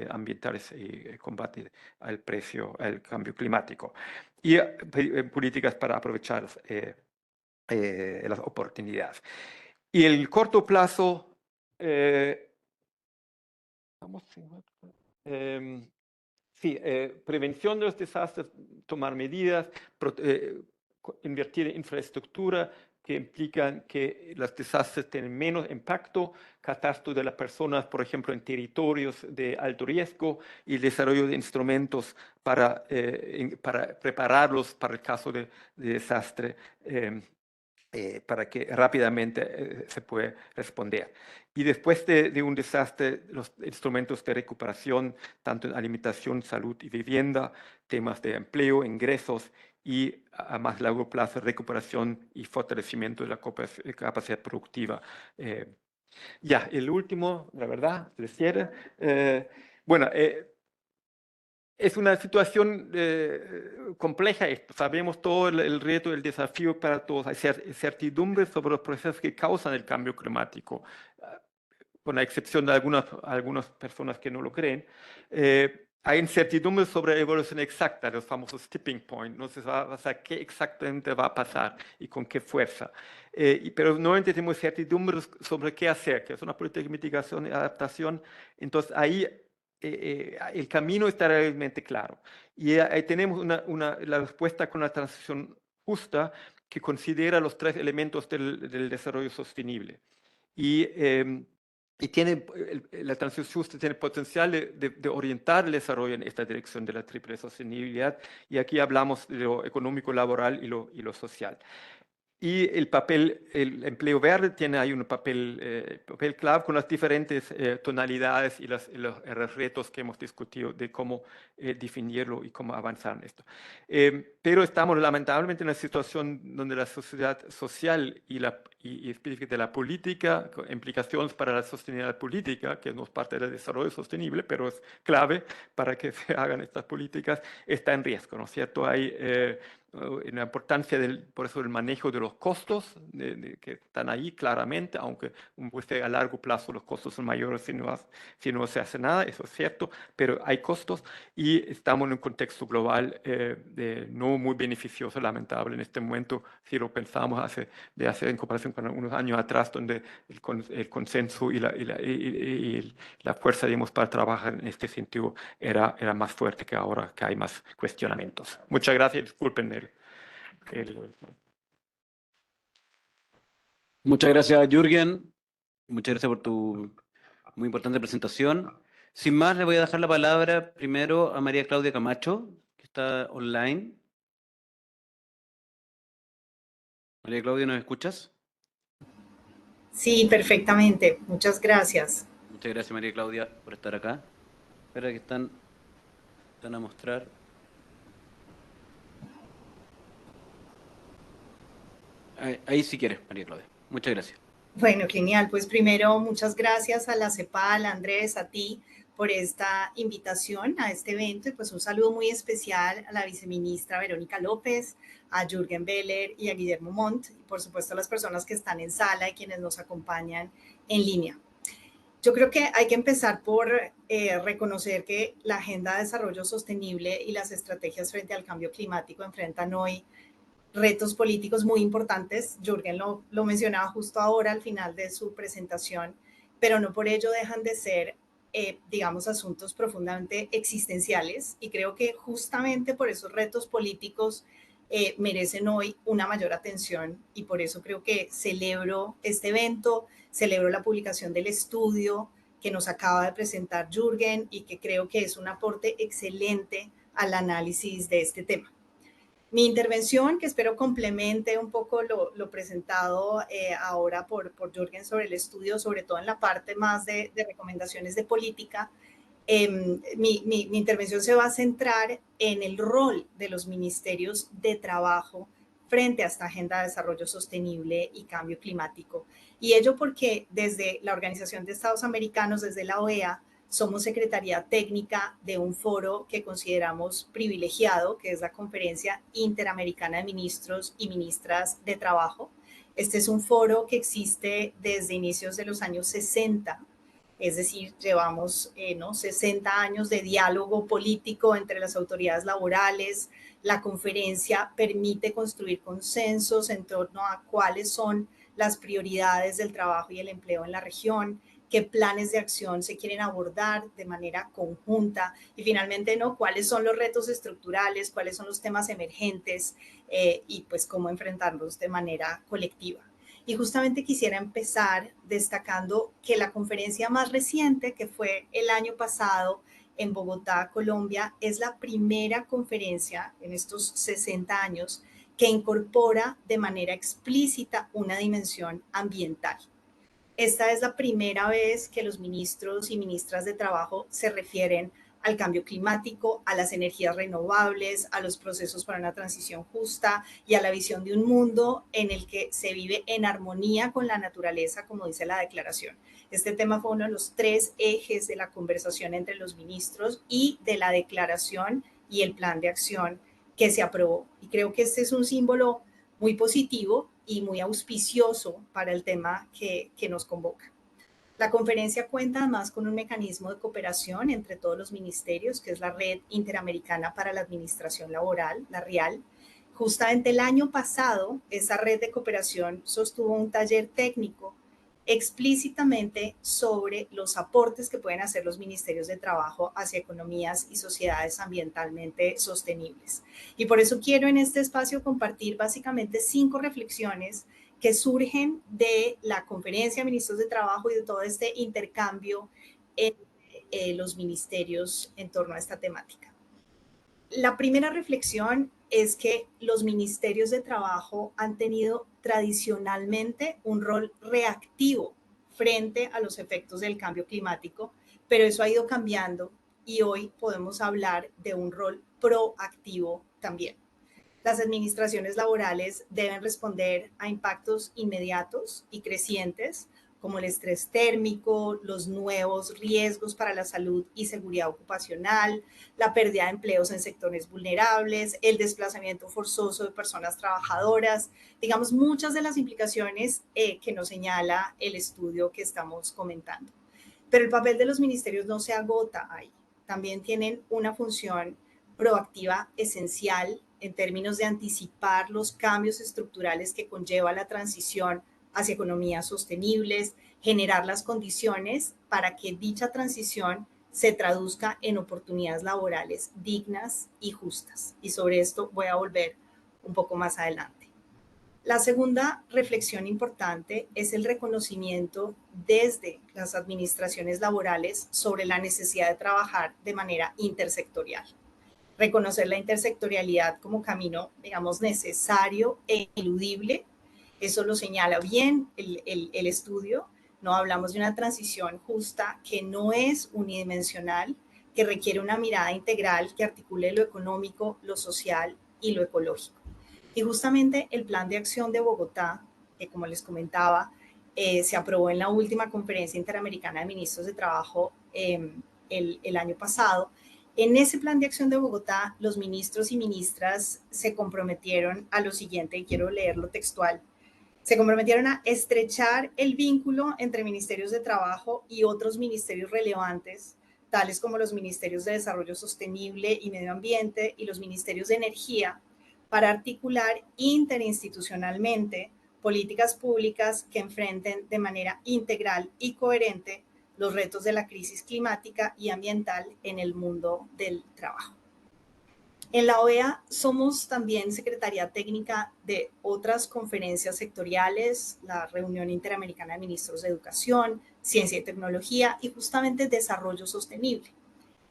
ambientales y combate al cambio climático. Y políticas para aprovechar las oportunidades. Y el corto plazo, sí, prevención de los desastres, tomar medidas, invertir en infraestructura que implican que los desastres tienen menos impacto, catastro de las personas, por ejemplo, en territorios de alto riesgo y el desarrollo de instrumentos para prepararlos para el caso de desastre. Para que rápidamente se pueda responder. Y después de un desastre, los instrumentos de recuperación, tanto en alimentación, salud y vivienda, temas de empleo, ingresos y a más largo plazo recuperación y fortalecimiento de la capacidad productiva. Ya, el último, la verdad, el cierre. Bueno, es una situación compleja esto. Sabemos todo el reto, el desafío para todos. Hay certidumbre sobre los procesos que causan el cambio climático, con la excepción de algunas personas que no lo creen. Hay incertidumbre sobre la evolución exacta, los famosos tipping point. No se sabe qué exactamente va a pasar y con qué fuerza. Pero no tenemos certidumbre sobre qué hacer, que es una política de mitigación y adaptación. Entonces ahí el camino está realmente claro. Y ahí tenemos la respuesta con la transición justa que considera los tres elementos del desarrollo sostenible. Y la transición justa tiene potencial de orientar el desarrollo en esta dirección de la triple sostenibilidad. Y aquí hablamos de lo económico, laboral y lo social. Y el empleo verde tiene ahí un papel clave con las diferentes tonalidades y los retos que hemos discutido de cómo definirlo y cómo avanzar en esto. Pero estamos lamentablemente en una situación donde la sociedad social y específicamente la política, con implicaciones para la sostenibilidad política, que no es parte del desarrollo sostenible, pero es clave para que se hagan estas políticas, está en riesgo, ¿no es cierto? Hay la importancia por eso del manejo de los costos que están ahí claramente, aunque pues, a largo plazo los costos son mayores si no se hace nada, eso es cierto, pero hay costos y estamos en un contexto global no muy beneficioso, lamentable en este momento, si lo pensamos en comparación con unos años atrás, donde el consenso y la fuerza, digamos, para trabajar en este sentido era más fuerte que ahora, que hay más cuestionamientos. Muchas gracias, disculpen el- Muchas gracias, Jürgen. Muchas gracias por tu muy importante presentación. Sin más, le voy a dejar la palabra primero a María Claudia Camacho, que está online. María Claudia, ¿nos escuchas? Sí, perfectamente. Muchas gracias. Muchas gracias, María Claudia, por estar acá. Espera que están a mostrar. Ahí si quieres, María Claudia. Muchas gracias. Bueno, genial. Pues primero, muchas gracias a la CEPAL, Andrés, a ti por esta invitación a este evento y pues un saludo muy especial a la viceministra Verónica López, a Jürgen Beller y a Guillermo Montt y por supuesto a las personas que están en sala y quienes nos acompañan en línea. Yo creo que hay que empezar por reconocer que la Agenda de Desarrollo Sostenible y las estrategias frente al cambio climático enfrentan hoy retos políticos muy importantes. Jürgen lo mencionaba justo ahora al final de su presentación, pero no por ello dejan de ser, digamos, asuntos profundamente existenciales y creo que justamente por esos retos políticos merecen hoy una mayor atención y por eso creo que celebro este evento, celebro la publicación del estudio que nos acaba de presentar Jürgen y que creo que es un aporte excelente al análisis de este tema. Mi intervención, que espero complemente un poco lo presentado ahora por Jürgen sobre el estudio, sobre todo en la parte más de recomendaciones de política, mi intervención se va a centrar en el rol de los ministerios de trabajo frente a esta agenda de desarrollo sostenible y cambio climático. Y ello porque desde la Organización de Estados Americanos, desde la OEA, somos secretaría técnica de un foro que consideramos privilegiado, que es la Conferencia Interamericana de Ministros y Ministras de Trabajo. Este es un foro que existe desde inicios de los años 60, es decir, llevamos 60 años de diálogo político entre las autoridades laborales. La conferencia permite construir consensos en torno a cuáles son las prioridades del trabajo y el empleo en la región, qué planes de acción se quieren abordar de manera conjunta y finalmente, ¿no? Cuáles son los retos estructurales, cuáles son los temas emergentes y pues cómo enfrentarlos de manera colectiva. Y justamente quisiera empezar destacando que la conferencia más reciente, que fue el año pasado en Bogotá, Colombia, es la primera conferencia en estos 60 años que incorpora de manera explícita una dimensión ambiental. esta es la primera vez que los ministros y ministras de trabajo se refieren al cambio climático, a las energías renovables, a los procesos para una transición justa y a la visión de un mundo en el que se vive en armonía con la naturaleza, como dice la declaración. Este tema fue uno de los 3 ejes de la conversación entre los ministros y de la declaración y el plan de acción que se aprobó. Y creo que este es un símbolo muy positivo y muy auspicioso para el tema que nos convoca. La conferencia cuenta además con un mecanismo de cooperación entre todos los ministerios, que es la Red Interamericana para la Administración Laboral, la RIAL. Justamente el año pasado, esa red de cooperación sostuvo un taller técnico explícitamente sobre los aportes que pueden hacer los ministerios de trabajo hacia economías y sociedades ambientalmente sostenibles. Y por eso quiero en este espacio compartir básicamente 5 reflexiones que surgen de la conferencia de ministros de trabajo y de todo este intercambio en los ministerios en torno a esta temática. La primera reflexión es que los ministerios de trabajo han tenido tradicionalmente un rol reactivo frente a los efectos del cambio climático, pero eso ha ido cambiando y hoy podemos hablar de un rol proactivo también. Las administraciones laborales deben responder a impactos inmediatos y crecientes, como el estrés térmico, los nuevos riesgos para la salud y seguridad ocupacional, la pérdida de empleos en sectores vulnerables, el desplazamiento forzoso de personas trabajadoras, digamos, muchas de las implicaciones que nos señala el estudio que estamos comentando. Pero el papel de los ministerios no se agota ahí. También tienen una función proactiva esencial en términos de anticipar los cambios estructurales que conlleva la transición hacia economías sostenibles, generar las condiciones para que dicha transición se traduzca en oportunidades laborales dignas y justas. Y sobre esto voy a volver un poco más adelante. La segunda reflexión importante es el reconocimiento desde las administraciones laborales sobre la necesidad de trabajar de manera intersectorial. Reconocer la intersectorialidad como camino, digamos, necesario e ineludible. Eso lo señala bien el estudio. No hablamos de una transición justa que no es unidimensional, que requiere una mirada integral que articule lo económico, lo social y lo ecológico. Y justamente el Plan de Acción de Bogotá, que como les comentaba, se aprobó en la última Conferencia Interamericana de Ministros de Trabajo el año pasado. En ese Plan de Acción de Bogotá, los ministros y ministras se comprometieron a lo siguiente, y quiero leerlo textual. Se comprometieron a estrechar el vínculo entre ministerios de trabajo y otros ministerios relevantes, tales como los ministerios de Desarrollo Sostenible y Medio Ambiente y los ministerios de Energía, para articular interinstitucionalmente políticas públicas que enfrenten de manera integral y coherente los retos de la crisis climática y ambiental en el mundo del trabajo. En la OEA somos también secretaría técnica de otras conferencias sectoriales, la Reunión Interamericana de Ministros de Educación, Ciencia y Tecnología y justamente Desarrollo Sostenible.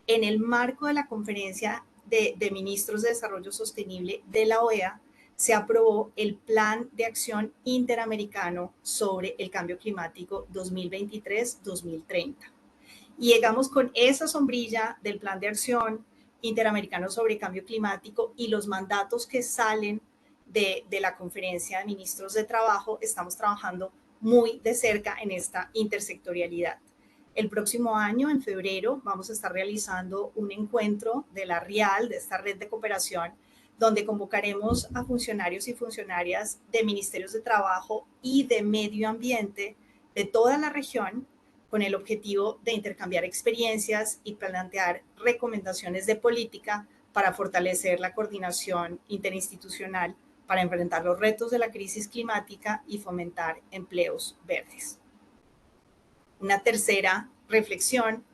En el marco de la conferencia de Ministros de Desarrollo Sostenible de la OEA, se aprobó el Plan de Acción Interamericano sobre el Cambio Climático 2023-2030. Y llegamos con esa sombrilla del Plan de Acción Interamericano sobre Cambio Climático y los mandatos que salen de la Conferencia de Ministros de Trabajo. Estamos trabajando muy de cerca en esta intersectorialidad. El próximo año, en febrero, vamos a estar realizando un encuentro de la RIAL, de esta red de cooperación, donde convocaremos a funcionarios y funcionarias de ministerios de trabajo y de medio ambiente de toda la región, con el objetivo de intercambiar experiencias y plantear recomendaciones de política para fortalecer la coordinación interinstitucional para enfrentar los retos de la crisis climática y fomentar empleos verdes. Una tercera reflexión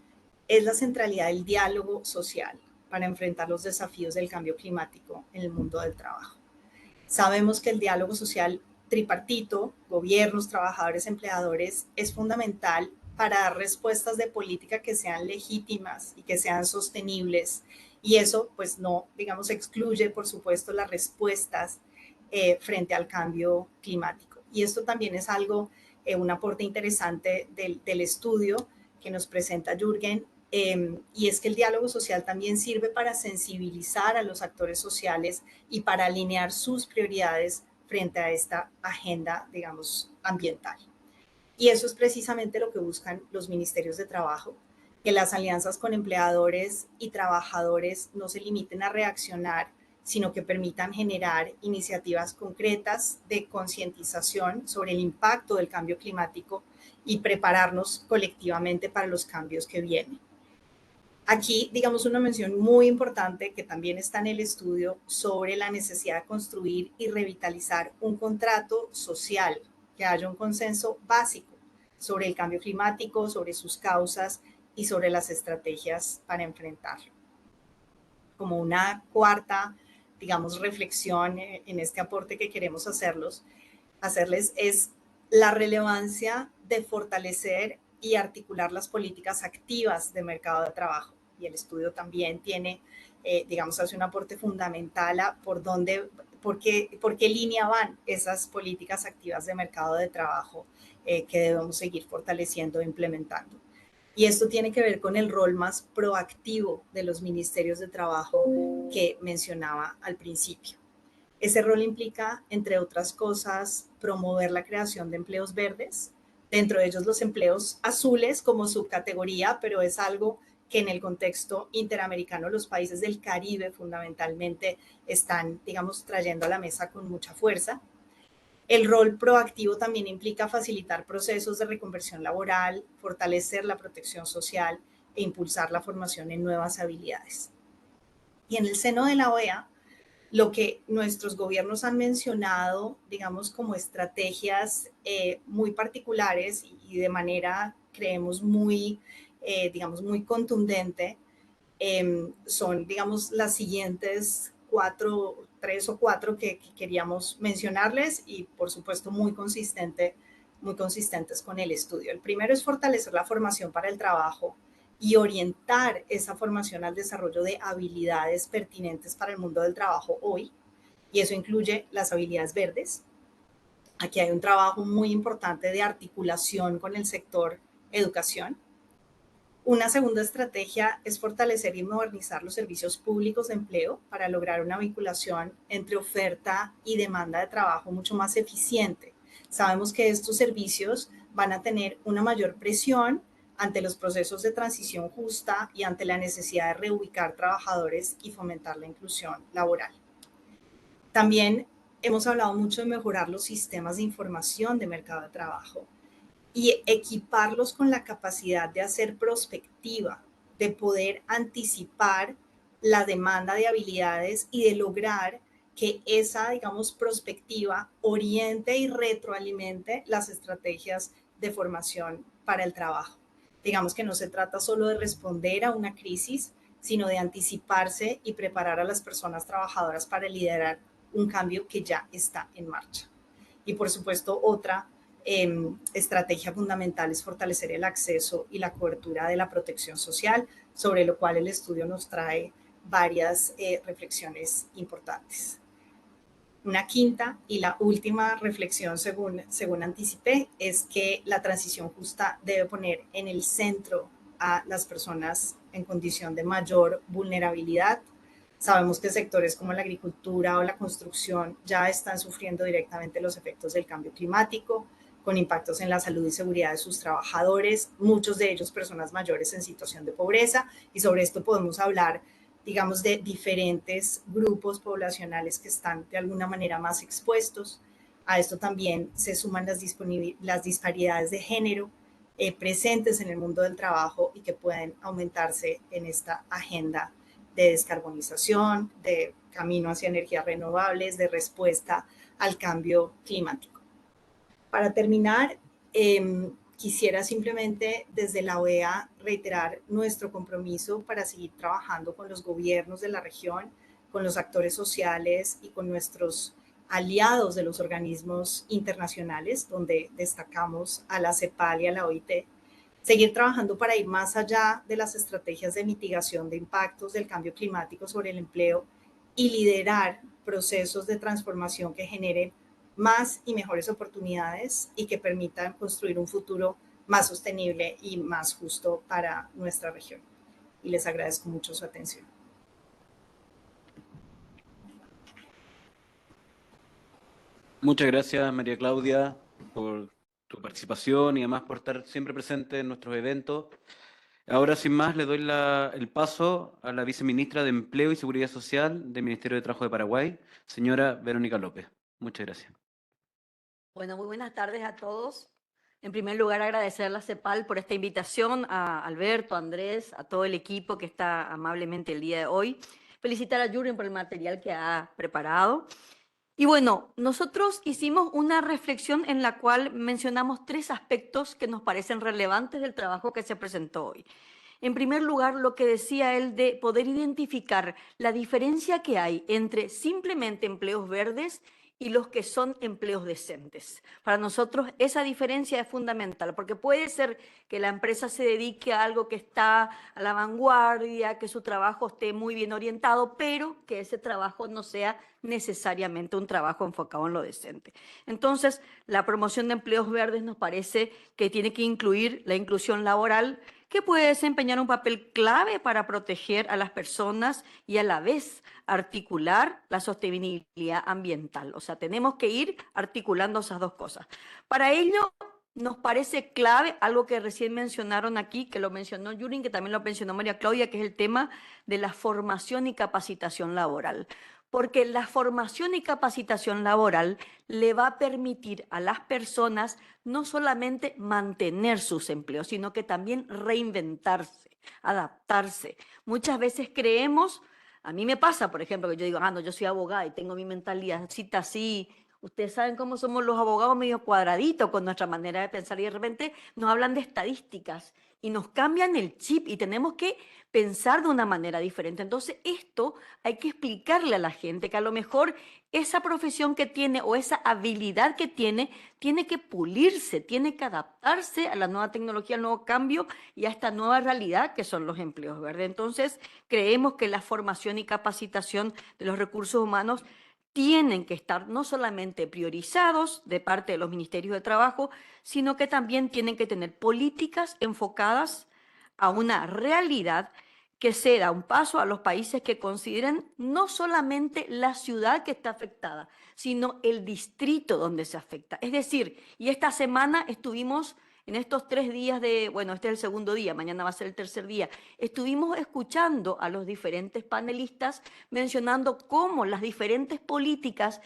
es la centralidad del diálogo social para enfrentar los desafíos del cambio climático en el mundo del trabajo. Sabemos que el diálogo social tripartito, gobiernos, trabajadores, empleadores, es fundamental para dar respuestas de política que sean legítimas y que sean sostenibles. Y eso, pues no, digamos, excluye, por supuesto, las respuestas frente al cambio climático. Y esto también es algo un aporte interesante del estudio que nos presenta Jürgen, y es que el diálogo social también sirve para sensibilizar a los actores sociales y para alinear sus prioridades frente a esta agenda, digamos, ambiental. Y eso es precisamente lo que buscan los ministerios de trabajo, que las alianzas con empleadores y trabajadores no se limiten a reaccionar, sino que permitan generar iniciativas concretas de concientización sobre el impacto del cambio climático y prepararnos colectivamente para los cambios que vienen. Aquí, digamos, una mención muy importante que también está en el estudio sobre la necesidad de construir y revitalizar un contrato social, que haya un consenso básico sobre el cambio climático, sobre sus causas y sobre las estrategias para enfrentarlo. Como una cuarta, digamos, reflexión en este aporte que queremos hacerles es la relevancia de fortalecer y articular las políticas activas de mercado de trabajo. Y el estudio también tiene, digamos, hace un aporte fundamental a por qué línea van esas políticas activas de mercado de trabajo que debemos seguir fortaleciendo e implementando. Y esto tiene que ver con el rol más proactivo de los ministerios de trabajo que mencionaba al principio. Ese rol implica, entre otras cosas, promover la creación de empleos verdes, dentro de ellos los empleos azules como subcategoría, pero es algo que en el contexto interamericano los países del Caribe fundamentalmente están, digamos, trayendo a la mesa con mucha fuerza. El rol proactivo también implica facilitar procesos de reconversión laboral, fortalecer la protección social e impulsar la formación en nuevas habilidades. Y en el seno de la OEA, lo que nuestros gobiernos han mencionado, digamos, como estrategias muy particulares y de manera, creemos, muy, digamos, muy contundente, son, digamos, las siguientes tres o cuatro que queríamos mencionarles y, por supuesto, muy consistentes con el estudio. El primero es fortalecer la formación para el trabajo y orientar esa formación al desarrollo de habilidades pertinentes para el mundo del trabajo hoy, y eso incluye las habilidades verdes. Aquí hay un trabajo muy importante de articulación con el sector educación. Una segunda estrategia es fortalecer y modernizar los servicios públicos de empleo para lograr una vinculación entre oferta y demanda de trabajo mucho más eficiente. Sabemos que estos servicios van a tener una mayor presión ante los procesos de transición justa y ante la necesidad de reubicar trabajadores y fomentar la inclusión laboral. También hemos hablado mucho de mejorar los sistemas de información de mercado de trabajo y equiparlos con la capacidad de hacer prospectiva, de poder anticipar la demanda de habilidades y de lograr que esa, digamos, prospectiva oriente y retroalimente las estrategias de formación para el trabajo. Digamos que no se trata solo de responder a una crisis, sino de anticiparse y preparar a las personas trabajadoras para liderar un cambio que ya está en marcha. Y por supuesto, otra estrategia fundamental es fortalecer el acceso y la cobertura de la protección social, sobre lo cual el estudio nos trae varias reflexiones importantes. Una quinta y la última reflexión, según anticipé, es que la transición justa debe poner en el centro a las personas en condición de mayor vulnerabilidad. Sabemos que sectores como la agricultura o la construcción ya están sufriendo directamente los efectos del cambio climático, con impactos en la salud y seguridad de sus trabajadores, muchos de ellos personas mayores en situación de pobreza, y sobre esto podemos hablar, digamos, de diferentes grupos poblacionales que están de alguna manera más expuestos. A esto también se suman las disparidades de género presentes en el mundo del trabajo y que pueden aumentarse en esta agenda de descarbonización, de camino hacia energías renovables, de respuesta al cambio climático. Para terminar, quisiera simplemente desde la OEA reiterar nuestro compromiso para seguir trabajando con los gobiernos de la región, con los actores sociales y con nuestros aliados de los organismos internacionales, donde destacamos a la CEPAL y a la OIT, seguir trabajando para ir más allá de las estrategias de mitigación de impactos del cambio climático sobre el empleo y liderar procesos de transformación que generen más y mejores oportunidades y que permitan construir un futuro más sostenible y más justo para nuestra región. Y les agradezco mucho su atención. Muchas gracias, María Claudia, por tu participación y además por estar siempre presente en nuestros eventos. Ahora, sin más, le doy el paso a la viceministra de Empleo y Seguridad Social del Ministerio de Trabajo de Paraguay, señora Verónica López. Muchas gracias. Bueno, muy buenas tardes a todos. En primer lugar, agradecer a la CEPAL por esta invitación, a Alberto, a Andrés, a todo el equipo que está amablemente el día de hoy. Felicitar a Jürgen por el material que ha preparado. Y bueno, nosotros hicimos una reflexión en la cual mencionamos 3 aspectos que nos parecen relevantes del trabajo que se presentó hoy. En primer lugar, lo que decía él de poder identificar la diferencia que hay entre simplemente empleos verdes y los que son empleos decentes. Para nosotros esa diferencia es fundamental, porque puede ser que la empresa se dedique a algo que está a la vanguardia, que su trabajo esté muy bien orientado, pero que ese trabajo no sea necesariamente un trabajo enfocado en lo decente. Entonces, la promoción de empleos verdes nos parece que tiene que incluir la inclusión laboral, que puede desempeñar un papel clave para proteger a las personas y a la vez articular la sostenibilidad ambiental. O sea, tenemos que ir articulando esas dos cosas. Para ello, nos parece clave algo que recién mencionaron aquí, que lo mencionó Jürgen, que también lo mencionó María Claudia, que es el tema de la formación y capacitación laboral. Porque la formación y capacitación laboral le va a permitir a las personas no solamente mantener sus empleos, sino que también reinventarse, adaptarse. Muchas veces creemos, a mí me pasa, por ejemplo, que yo digo, no, yo soy abogada y tengo mi mentalidad así. Ustedes saben cómo somos los abogados medio cuadraditos con nuestra manera de pensar y de repente nos hablan de estadísticas y nos cambian el chip y tenemos que pensar de una manera diferente. Entonces esto hay que explicarle a la gente que a lo mejor esa profesión que tiene o esa habilidad que tiene que pulirse, tiene que adaptarse a la nueva tecnología, al nuevo cambio y a esta nueva realidad que son los empleos verdes. Entonces creemos que la formación y capacitación de los recursos humanos tienen que estar no solamente priorizados de parte de los ministerios de trabajo, sino que también tienen que tener políticas enfocadas a una realidad que se da un paso a los países que consideren no solamente la ciudad que está afectada, sino el distrito donde se afecta. Es decir, y esta semana estuvimos en estos 3 días bueno, este es el segundo día, mañana va a ser el tercer día, estuvimos escuchando a los diferentes panelistas mencionando cómo las diferentes políticas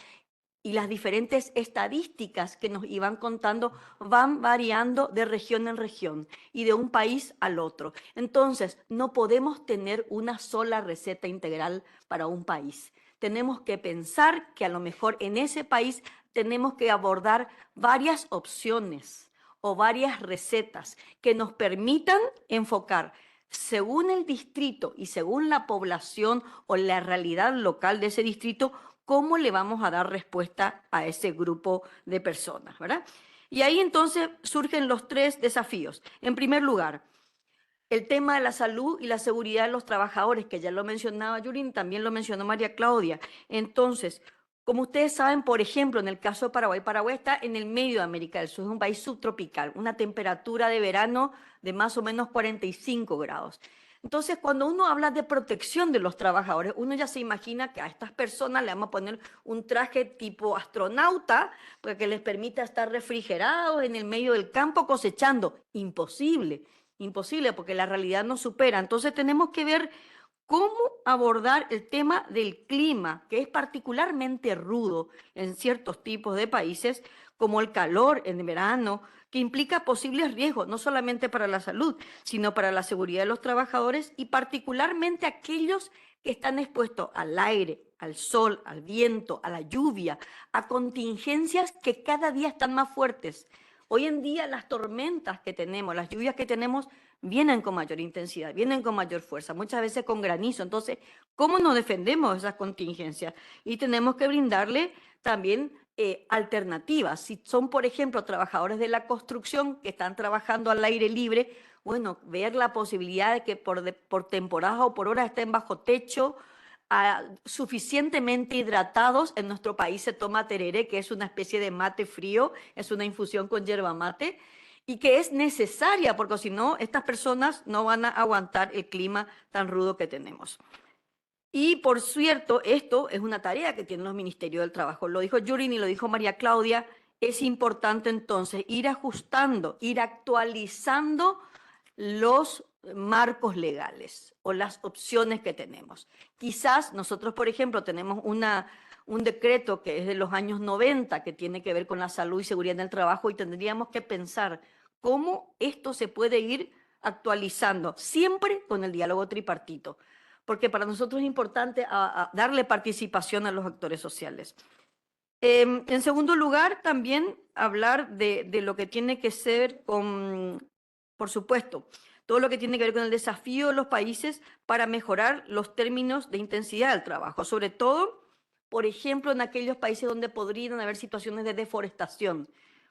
y las diferentes estadísticas que nos iban contando van variando de región en región y de un país al otro. Entonces, no podemos tener una sola receta integral para un país. Tenemos que pensar que a lo mejor en ese país tenemos que abordar varias opciones o varias recetas que nos permitan enfocar según el distrito y según la población o la realidad local de ese distrito, cómo le vamos a dar respuesta a ese grupo de personas, ¿verdad? Y ahí entonces surgen los 3 desafíos. En primer lugar, el tema de la salud y la seguridad de los trabajadores, que ya lo mencionaba Yurin, también lo mencionó María Claudia. Entonces, como ustedes saben, por ejemplo, en el caso de Paraguay, Paraguay está en el medio de América del Sur, es un país subtropical, una temperatura de verano de más o menos 45 grados. Entonces, cuando uno habla de protección de los trabajadores, uno ya se imagina que a estas personas le vamos a poner un traje tipo astronauta para que les permita estar refrigerados en el medio del campo cosechando. Imposible, imposible, porque la realidad nos supera. Entonces, tenemos que ver cómo abordar el tema del clima, que es particularmente rudo en ciertos tipos de países, como el calor en verano, que implica posibles riesgos, no solamente para la salud, sino para la seguridad de los trabajadores y particularmente aquellos que están expuestos al aire, al sol, al viento, a la lluvia, a contingencias que cada día están más fuertes. Hoy en día las tormentas que tenemos, las lluvias que tenemos, vienen con mayor intensidad, vienen con mayor fuerza, muchas veces con granizo. Entonces, ¿cómo nos defendemos de esas contingencias? Y tenemos que brindarle también alternativas. Si son, por ejemplo, trabajadores de la construcción que están trabajando al aire libre, bueno, ver la posibilidad de que por temporada o por hora estén bajo techo, suficientemente hidratados. En nuestro país se toma tereré, que es una especie de mate frío, es una infusión con yerba mate, y que es necesaria, porque si no, estas personas no van a aguantar el clima tan rudo que tenemos. Y por cierto, esto es una tarea que tienen los ministerios del trabajo. Lo dijo Yurin y lo dijo María Claudia. Es importante entonces ir ajustando, ir actualizando los marcos legales o las opciones que tenemos. Quizás nosotros, por ejemplo, tenemos un decreto que es de los años 90 que tiene que ver con la salud y seguridad en el trabajo y tendríamos que pensar cómo esto se puede ir actualizando, siempre con el diálogo tripartito, porque para nosotros es importante darle participación a los actores sociales. En segundo lugar, también hablar de lo que tiene que ser con, por supuesto, todo lo que tiene que ver con el desafío de los países para mejorar los términos de intensidad del trabajo, sobre todo, por ejemplo, en aquellos países donde podrían haber situaciones de deforestación.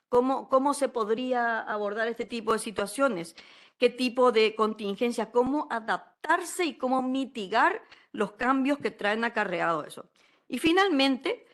¿Cómo se podría abordar este tipo de situaciones? ¿Qué tipo de contingencia? ¿Cómo adaptarse y cómo mitigar los cambios que traen acarreado eso? Y finalmente,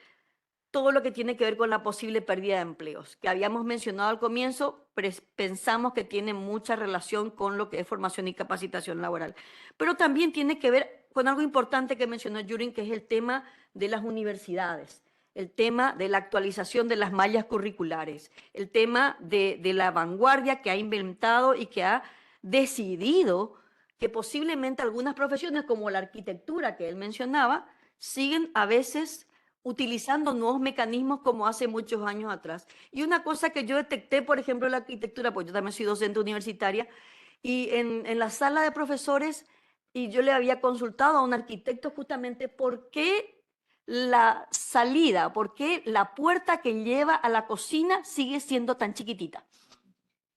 todo lo que tiene que ver con la posible pérdida de empleos, que habíamos mencionado al comienzo, pensamos que tiene mucha relación con lo que es formación y capacitación laboral. Pero también tiene que ver con algo importante que mencionó Yurin, que es el tema de las universidades, el tema de la actualización de las mallas curriculares, el tema de la vanguardia que ha inventado y que ha decidido que posiblemente algunas profesiones, como la arquitectura que él mencionaba, siguen a veces utilizando nuevos mecanismos como hace muchos años atrás. Y una cosa que yo detecté, por ejemplo, en la arquitectura, pues yo también soy docente universitaria, y en la sala de profesores, y yo le había consultado a un arquitecto justamente por qué la salida, por qué la puerta que lleva a la cocina sigue siendo tan chiquitita.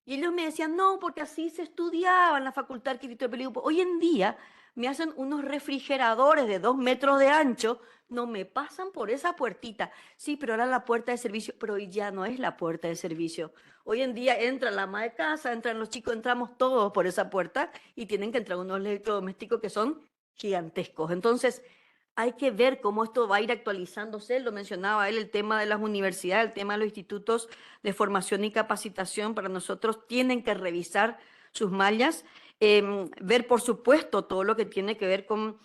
Y ellos me decían, no, porque así se estudiaba en la Facultad de Arquitectura. Pero digo, hoy en día me hacen unos refrigeradores de 2 metros de ancho, no me pasan por esa puertita. Sí, pero ahora la puerta de servicio, pero hoy ya no es la puerta de servicio. Hoy en día entra la ama de casa, entran los chicos, entramos todos por esa puerta y tienen que entrar unos electrodomésticos que son gigantescos. Entonces, hay que ver cómo esto va a ir actualizándose. Lo mencionaba él, el tema de las universidades, el tema de los institutos de formación y capacitación. Para nosotros tienen que revisar sus mallas, ver, por supuesto, todo lo que tiene que ver con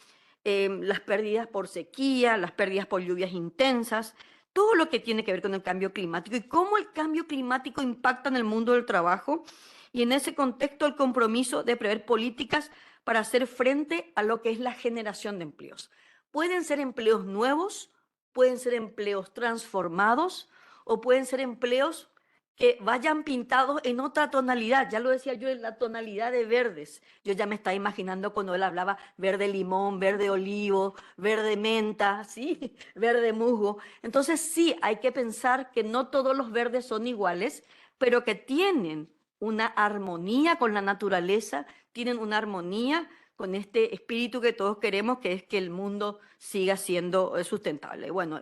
las pérdidas por sequía, las pérdidas por lluvias intensas, todo lo que tiene que ver con el cambio climático y cómo el cambio climático impacta en el mundo del trabajo. Y en ese contexto, el compromiso de prever políticas para hacer frente a lo que es la generación de empleos. Pueden ser empleos nuevos, pueden ser empleos transformados o pueden ser empleos que vayan pintados en otra tonalidad. Ya lo decía yo, en la tonalidad de verdes. Yo ya me estaba imaginando cuando él hablaba verde limón, verde olivo, verde menta, ¿sí? Verde musgo. Entonces sí, hay que pensar que no todos los verdes son iguales, pero que tienen una armonía con la naturaleza, tienen una armonía con este espíritu que todos queremos, que es que el mundo siga siendo sustentable. Bueno,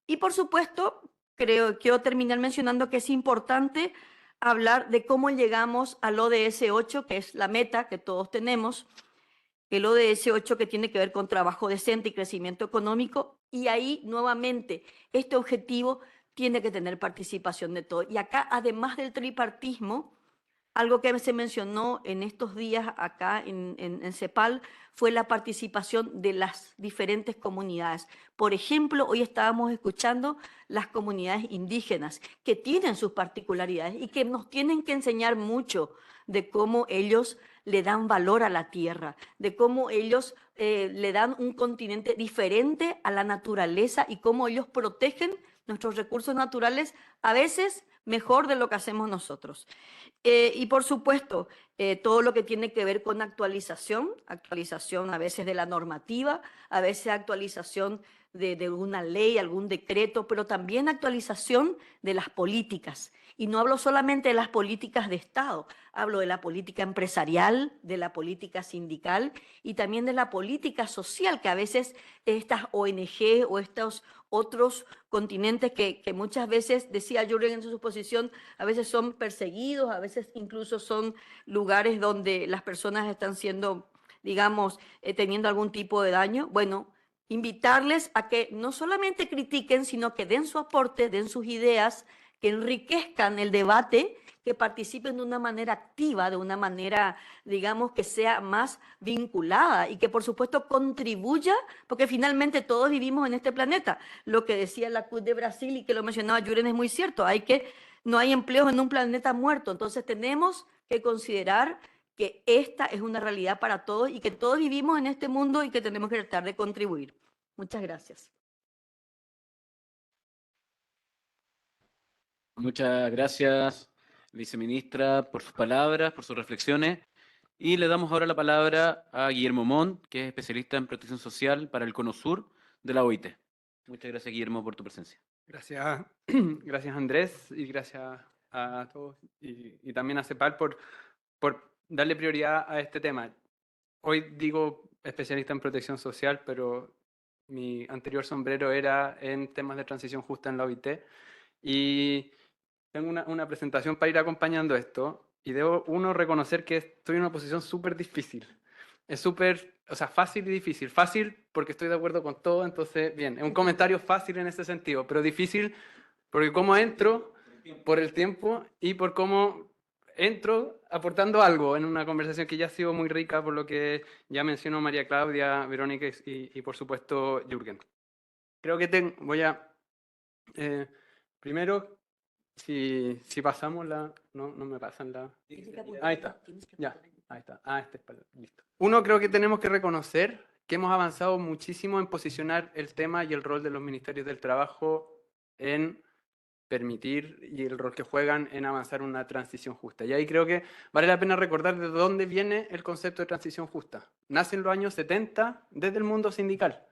y por supuesto, quiero terminar mencionando que es importante hablar de cómo llegamos al ODS 8, que es la meta que todos tenemos, el ODS 8 que tiene que ver con trabajo decente y crecimiento económico, y ahí nuevamente este objetivo tiene que tener participación de todos. Y acá, además del tripartismo, algo que se mencionó en estos días acá en CEPAL fue la participación de las diferentes comunidades. Por ejemplo, hoy estábamos escuchando las comunidades indígenas que tienen sus particularidades y que nos tienen que enseñar mucho de cómo ellos le dan valor a la tierra, de cómo ellos le dan un continente diferente a la naturaleza y cómo ellos protegen nuestros recursos naturales, a veces mejor de lo que hacemos nosotros. Y por supuesto, todo lo que tiene que ver con actualización a veces de la normativa, a veces actualización de una ley, algún decreto, pero también actualización de las políticas. Y no hablo solamente de las políticas de Estado, hablo de la política empresarial, de la política sindical y también de la política social, que a veces estas ONG o estos otros continentes que muchas veces, decía Jürgen en su exposición, a veces son perseguidos, a veces incluso son lugares donde las personas están siendo, digamos, teniendo algún tipo de daño. Bueno, invitarles a que no solamente critiquen, sino que den su aporte, den sus ideas, que enriquezcan el debate, que participen de una manera activa, de una manera, digamos, que sea más vinculada y que por supuesto contribuya, porque finalmente todos vivimos en este planeta. Lo que decía la CUT de Brasil y que lo mencionaba Yuren es muy cierto, no hay empleos en un planeta muerto, entonces tenemos que considerar que esta es una realidad para todos y que todos vivimos en este mundo y que tenemos que tratar de contribuir. Muchas gracias. Muchas gracias, viceministra, por sus palabras, por sus reflexiones. Y le damos ahora la palabra a Guillermo Montt, que es especialista en protección social para el Cono Sur de la OIT. Muchas gracias, Guillermo, por tu presencia. Gracias, gracias Andrés, y gracias a todos y también a CEPAL por darle prioridad a este tema. Hoy digo especialista en protección social, pero mi anterior sombrero era en temas de transición justa en la OIT, y tengo una presentación para ir acompañando esto, y debo reconocer que estoy en una posición súper difícil. Es súper, o sea, fácil y difícil. Fácil porque estoy de acuerdo con todo, entonces, bien, es un comentario fácil en ese sentido, pero difícil porque cómo entro, por el tiempo y por cómo entro aportando algo en una conversación que ya ha sido muy rica, por lo que ya mencionó María Claudia, Verónica y por supuesto Jürgen. Creo que voy a, primero, si pasamos la, no me pasan la, ahí está, ya. Ahí está. Listo. Uno, creo que tenemos que reconocer que hemos avanzado muchísimo en posicionar el tema y el rol de los ministerios del trabajo en permitir y el rol que juegan en avanzar una transición justa. Y ahí creo que vale la pena recordar de dónde viene el concepto de transición justa. Nace en los años 70 desde el mundo sindical.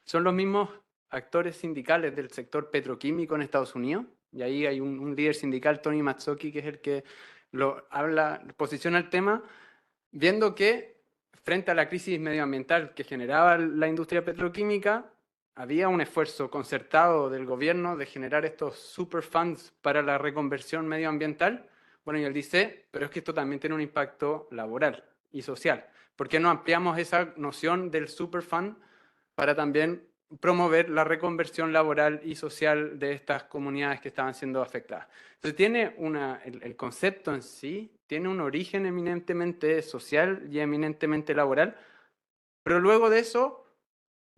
Son los mismos actores sindicales del sector petroquímico en Estados Unidos, y ahí hay un líder sindical, Tony Mazzocchi, que es el que posiciona el tema, viendo que frente a la crisis medioambiental que generaba la industria petroquímica, había un esfuerzo concertado del gobierno de generar estos super funds para la reconversión medioambiental. Bueno, y él dice, pero es que esto también tiene un impacto laboral y social. ¿Por qué no ampliamos esa noción del super fund para también promover la reconversión laboral y social de estas comunidades que estaban siendo afectadas? Entonces tiene el concepto en sí tiene un origen eminentemente social y eminentemente laboral, pero luego de eso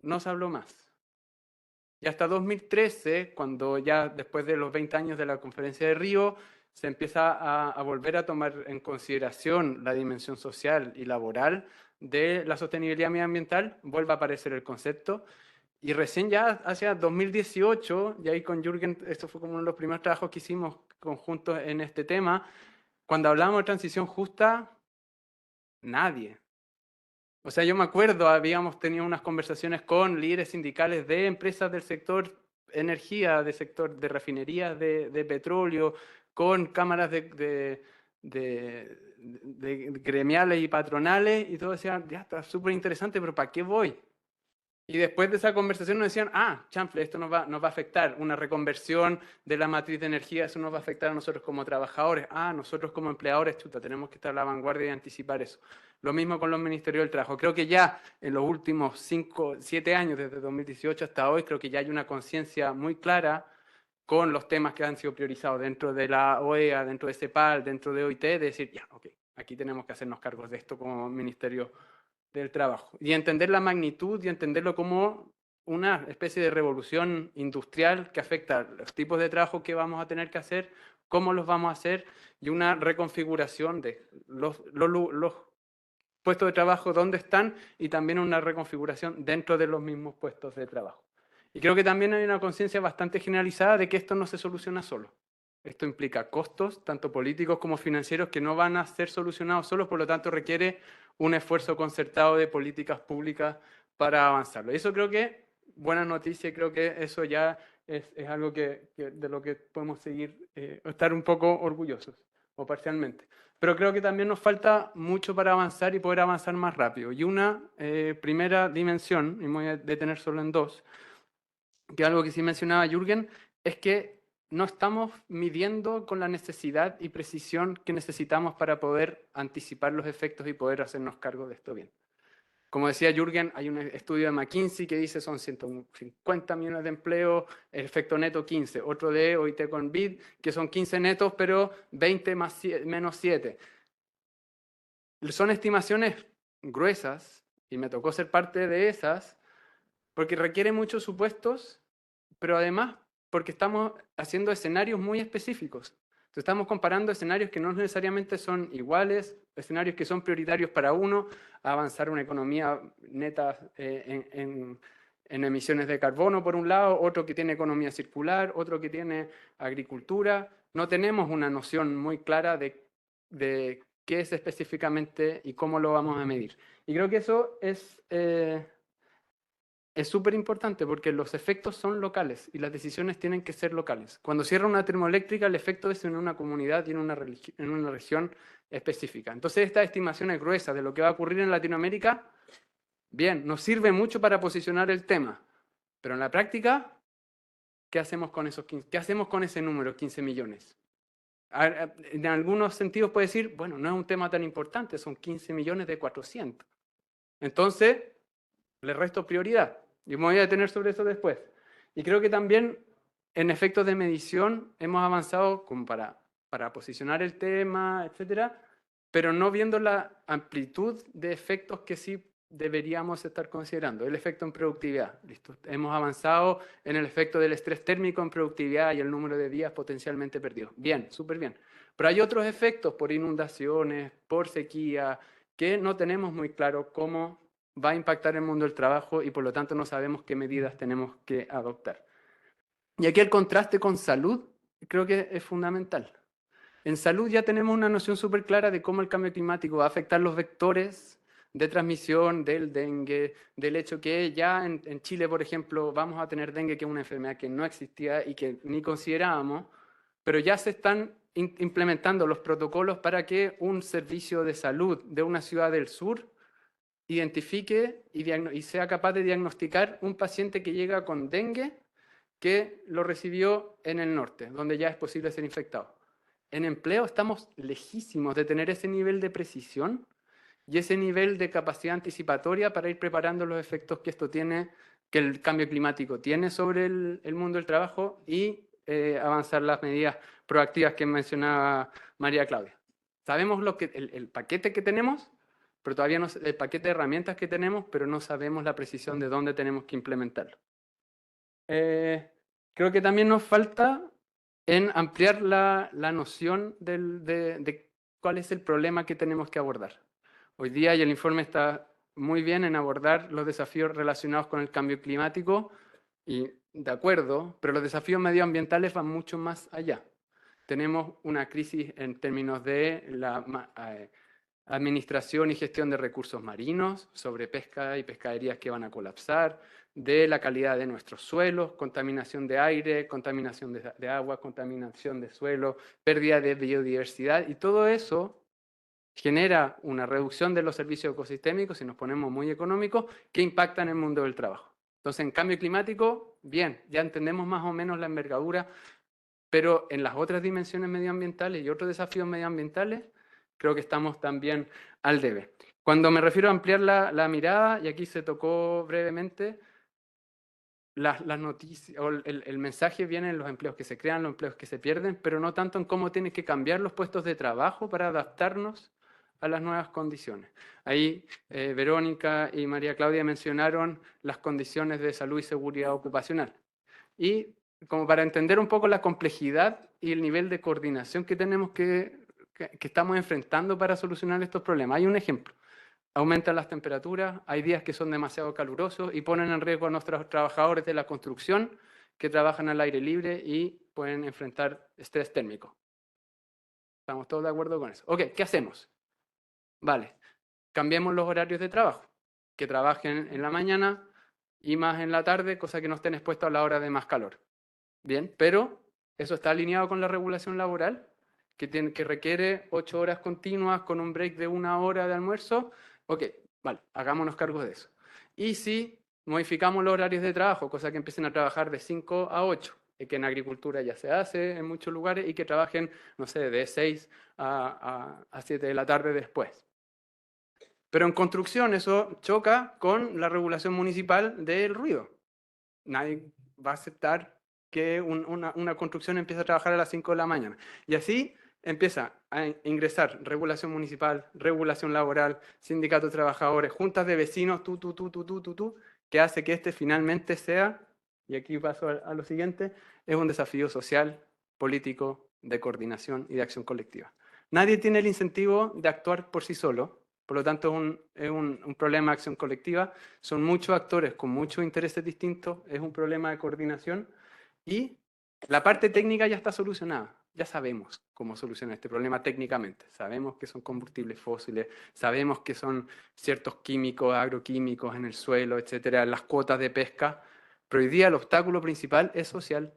no se habló más. Y hasta 2013, cuando ya después de los 20 años de la Conferencia de Río, se empieza a volver a tomar en consideración la dimensión social y laboral de la sostenibilidad medioambiental, vuelve a aparecer el concepto. Y recién ya hacia 2018, y ahí con Jürgen, esto fue como uno de los primeros trabajos que hicimos conjuntos en este tema, cuando hablábamos de transición justa, nadie. O sea, yo me acuerdo, habíamos tenido unas conversaciones con líderes sindicales de empresas del sector energía, del sector de refinerías de petróleo, con cámaras de gremiales y patronales, y todos decían, ya está súper interesante, pero ¿para qué voy? Y después de esa conversación nos decían, chanfle, esto nos va a afectar, una reconversión de la matriz de energía, eso nos va a afectar a nosotros como trabajadores, nosotros como empleadores, chuta, tenemos que estar a la vanguardia y anticipar eso. Lo mismo con los ministerios del trabajo. Creo que ya en los últimos 5, 7 años, desde 2018 hasta hoy, creo que ya hay una conciencia muy clara con los temas que han sido priorizados dentro de la OEA, dentro de CEPAL, dentro de OIT, de decir, ya, ok, aquí tenemos que hacernos cargos de esto como ministerio del trabajo, y entender la magnitud y entenderlo como una especie de revolución industrial que afecta a los tipos de trabajo que vamos a tener que hacer, cómo los vamos a hacer, y una reconfiguración de los puestos de trabajo donde están, y también una reconfiguración dentro de los mismos puestos de trabajo. Y creo que también hay una conciencia bastante generalizada de que esto no se soluciona solo. Esto implica costos, tanto políticos como financieros, que no van a ser solucionados solos, por lo tanto requiere un esfuerzo concertado de políticas públicas para avanzarlo. Y eso creo que, buena noticia, creo que eso ya es algo de lo que podemos seguir, estar un poco orgullosos, o parcialmente. Pero creo que también nos falta mucho para avanzar y poder avanzar más rápido. Y una primera dimensión, y me voy a detener solo en dos, que algo que sí mencionaba Jürgen, es que no estamos midiendo con la necesidad y precisión que necesitamos para poder anticipar los efectos y poder hacernos cargo de esto bien. Como decía Jürgen, hay un estudio de McKinsey que dice son 150 millones de empleos, el efecto neto 15. Otro de OIT con BID, que son 15 netos, pero 20 menos 7. Son estimaciones gruesas, y me tocó ser parte de esas, porque requiere muchos supuestos, pero además porque estamos haciendo escenarios muy específicos. Entonces, estamos comparando escenarios que no necesariamente son iguales, escenarios que son prioritarios para uno, avanzar una economía neta en emisiones de carbono por un lado, otro que tiene economía circular, otro que tiene agricultura. No tenemos una noción muy clara de qué es específicamente y cómo lo vamos a medir. Y creo que eso es súper importante porque los efectos son locales y las decisiones tienen que ser locales. Cuando cierra una termoeléctrica, el efecto es en una comunidad y en una región específica. Entonces, estas estimaciones gruesas de lo que va a ocurrir en Latinoamérica, bien, nos sirve mucho para posicionar el tema, pero en la práctica, ¿qué hacemos con qué hacemos con ese número, 15 millones? En algunos sentidos puede decir, bueno, no es un tema tan importante, son 15 millones de 400. Entonces, le resto prioridad. Y me voy a detener sobre eso después. Y creo que también en efectos de medición hemos avanzado como para posicionar el tema, etcétera, pero no viendo la amplitud de efectos que sí deberíamos estar considerando. El efecto en productividad. Listo. Hemos avanzado en el efecto del estrés térmico en productividad y el número de días potencialmente perdidos. Bien, súper bien. Pero hay otros efectos por inundaciones, por sequía, que no tenemos muy claro cómo va a impactar el mundo del trabajo y por lo tanto no sabemos qué medidas tenemos que adoptar. Y aquí el contraste con salud creo que es fundamental. En salud ya tenemos una noción súper clara de cómo el cambio climático va a afectar los vectores de transmisión del dengue, del hecho que ya en Chile, por ejemplo, vamos a tener dengue, que es una enfermedad que no existía y que ni considerábamos, pero ya se están implementando los protocolos para que un servicio de salud de una ciudad del sur identifique y sea capaz de diagnosticar un paciente que llega con dengue que lo recibió en el norte, donde ya es posible ser infectado. En empleo estamos lejísimos de tener ese nivel de precisión y ese nivel de capacidad anticipatoria para ir preparando los efectos que esto tiene, que el cambio climático tiene sobre el mundo del trabajo y avanzar las medidas proactivas que mencionaba María Claudia. Sabemos el paquete que tenemos, pero todavía no el paquete de herramientas que tenemos, pero no sabemos la precisión de dónde tenemos que implementarlo. Creo que también nos falta en ampliar la noción de cuál es el problema que tenemos que abordar. Hoy día, y el informe está muy bien en abordar los desafíos relacionados con el cambio climático, y de acuerdo, pero los desafíos medioambientales van mucho más allá. Tenemos una crisis en términos de la administración y gestión de recursos marinos, sobre pesca y pescaderías que van a colapsar, de la calidad de nuestros suelos, contaminación de aire, contaminación de agua, contaminación de suelo, pérdida de biodiversidad, y todo eso genera una reducción de los servicios ecosistémicos, si nos ponemos muy económicos, que impactan en el mundo del trabajo. Entonces, en cambio climático, bien, ya entendemos más o menos la envergadura, pero en las otras dimensiones medioambientales y otros desafíos medioambientales, creo que estamos también al debe. Cuando me refiero a ampliar la mirada, y aquí se tocó brevemente, las noticias, o el mensaje viene en los empleos que se crean, los empleos que se pierden, pero no tanto en cómo tienen que cambiar los puestos de trabajo para adaptarnos a las nuevas condiciones. Ahí Verónica y María Claudia mencionaron las condiciones de salud y seguridad ocupacional. Y como para entender un poco la complejidad y el nivel de coordinación que tenemos que estamos enfrentando para solucionar estos problemas. Hay un ejemplo. Aumentan las temperaturas, hay días que son demasiado calurosos y ponen en riesgo a nuestros trabajadores de la construcción que trabajan al aire libre y pueden enfrentar estrés térmico. ¿Estamos todos de acuerdo con eso? Ok, ¿qué hacemos? Vale, cambiemos los horarios de trabajo. Que trabajen en la mañana y más en la tarde, cosa que no estén expuestos a la hora de más calor. Bien, pero eso está alineado con la regulación laboral, que requiere 8 horas continuas con un break de 1 hora de almuerzo. Ok, vale, hagámonos cargo de eso. Y si modificamos los horarios de trabajo, cosa que empiecen a trabajar de 5 a 8, que en agricultura ya se hace en muchos lugares, y que trabajen, no sé, de 6 a 7 de la tarde después. Pero en construcción eso choca con la regulación municipal del ruido. Nadie va a aceptar que una construcción empiece a trabajar a las 5 de la mañana. Y así empieza a ingresar regulación municipal, regulación laboral, sindicatos de trabajadores, juntas de vecinos, que hace que este finalmente sea, y aquí paso a lo siguiente, es un desafío social, político, de coordinación y de acción colectiva. Nadie tiene el incentivo de actuar por sí solo, por lo tanto es un problema de acción colectiva, son muchos actores con muchos intereses distintos, es un problema de coordinación y la parte técnica ya está solucionada. Ya sabemos cómo solucionar este problema técnicamente. Sabemos que son combustibles fósiles, sabemos que son ciertos químicos, agroquímicos en el suelo, etcétera, las cuotas de pesca, pero hoy día el obstáculo principal es social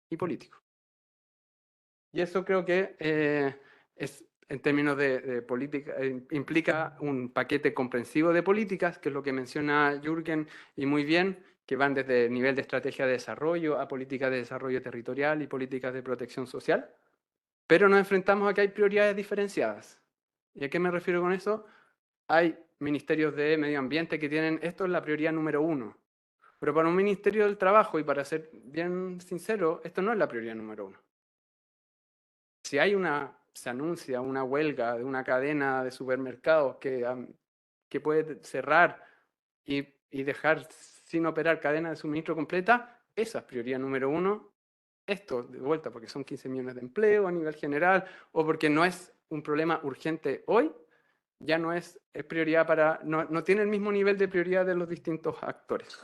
y político. Y eso creo que es, en términos de política, implica un paquete comprensivo de políticas, que es lo que menciona Jürgen, y muy bien, que van desde el nivel de estrategia de desarrollo a políticas de desarrollo territorial y políticas de protección social, pero nos enfrentamos a que hay prioridades diferenciadas. ¿Y a qué me refiero con eso? Hay ministerios de medio ambiente que tienen, esto es la prioridad número 1, pero para un ministerio del trabajo, y para ser bien sincero, esto no es la prioridad número 1. Si se anuncia una huelga de una cadena de supermercados que puede cerrar y dejar sin operar cadena de suministro completa, esa es prioridad número 1. Esto, de vuelta, porque son 15 millones de empleo a nivel general, o porque no es un problema urgente hoy, ya no es prioridad no tiene el mismo nivel de prioridad de los distintos actores.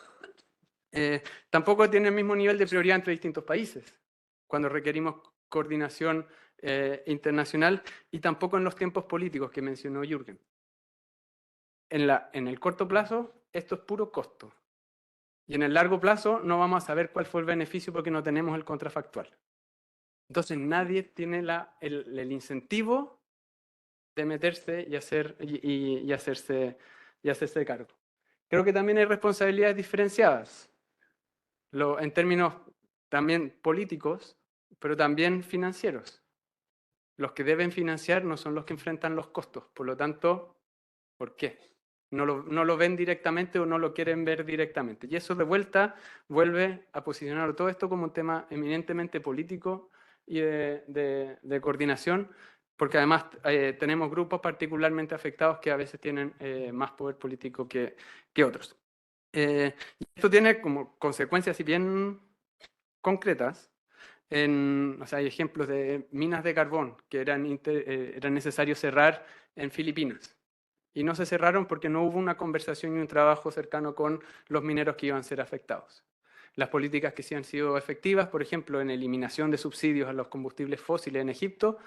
Tampoco tiene el mismo nivel de prioridad entre distintos países, cuando requerimos coordinación internacional, y tampoco en los tiempos políticos que mencionó Jürgen. En el corto plazo, esto es puro costo. Y en el largo plazo no vamos a saber cuál fue el beneficio porque no tenemos el contrafactual. Entonces nadie tiene el incentivo de meterse y hacerse cargo. Creo que también hay responsabilidades diferenciadas, en términos también políticos, pero también financieros. Los que deben financiar no son los que enfrentan los costos. Por lo tanto, ¿por qué? No lo ven directamente o no lo quieren ver directamente. Y eso de vuelta vuelve a posicionar todo esto como un tema eminentemente político y de coordinación, porque además tenemos grupos particularmente afectados que a veces tienen más poder político que otros. Esto tiene como consecuencias, si bien concretas, hay ejemplos de minas de carbón que eran necesario cerrar en Filipinas. Y no se cerraron porque no hubo una conversación y un trabajo cercano con los mineros que iban a ser afectados. Las políticas que sí han sido efectivas, por ejemplo, en eliminación de subsidios a los combustibles fósiles en Egipto,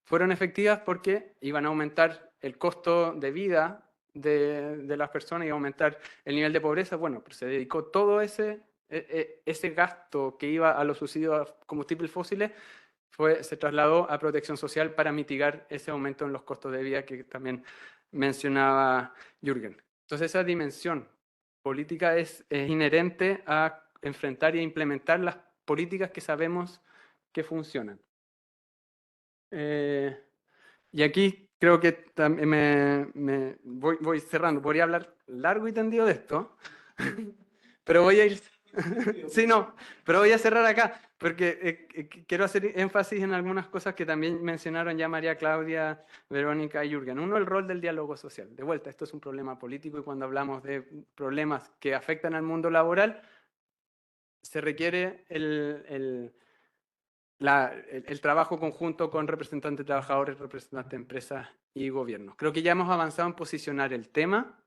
fueron efectivas porque iban a aumentar el costo de vida de las personas y aumentar el nivel de pobreza. Bueno, pero se dedicó todo ese gasto que iba a los subsidios a combustibles fósiles, se trasladó a protección social para mitigar ese aumento en los costos de vida que también mencionaba Jürgen. Entonces esa dimensión política es inherente a enfrentar y a implementar las políticas que sabemos que funcionan. Y aquí creo que también voy cerrando. Podría hablar largo y tendido de esto, pero voy a ir... Sí, no, pero voy a cerrar acá, porque quiero hacer énfasis en algunas cosas que también mencionaron ya María Claudia, Verónica y Jürgen. Uno, el rol del diálogo social. De vuelta, esto es un problema político y cuando hablamos de problemas que afectan al mundo laboral, se requiere el trabajo conjunto con representantes de trabajadores, representantes de empresas y gobiernos. Creo que ya hemos avanzado en posicionar el tema,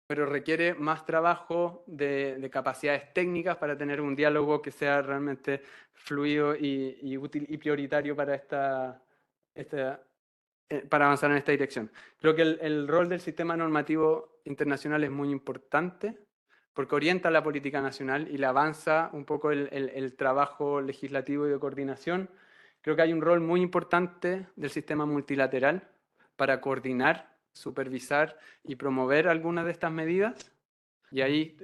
pero requiere más trabajo de capacidades técnicas para tener un diálogo que sea realmente fluido y útil y prioritario para avanzar en esta dirección. Creo que el rol del sistema normativo internacional es muy importante porque orienta la política nacional y le avanza un poco el trabajo legislativo y de coordinación. Creo que hay un rol muy importante del sistema multilateral para coordinar, supervisar y promover algunas de estas medidas. Y ahí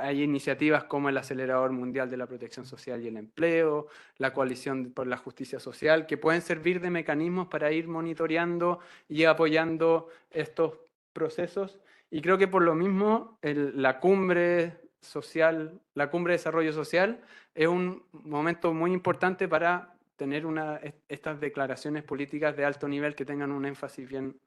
hay iniciativas como el Acelerador Mundial de la Protección Social y el Empleo, la Coalición por la Justicia Social, que pueden servir de mecanismos para ir monitoreando y apoyando estos procesos, y creo que por lo mismo la cumbre social, la cumbre de desarrollo social es un momento muy importante para tener estas declaraciones políticas de alto nivel que tengan un énfasis bien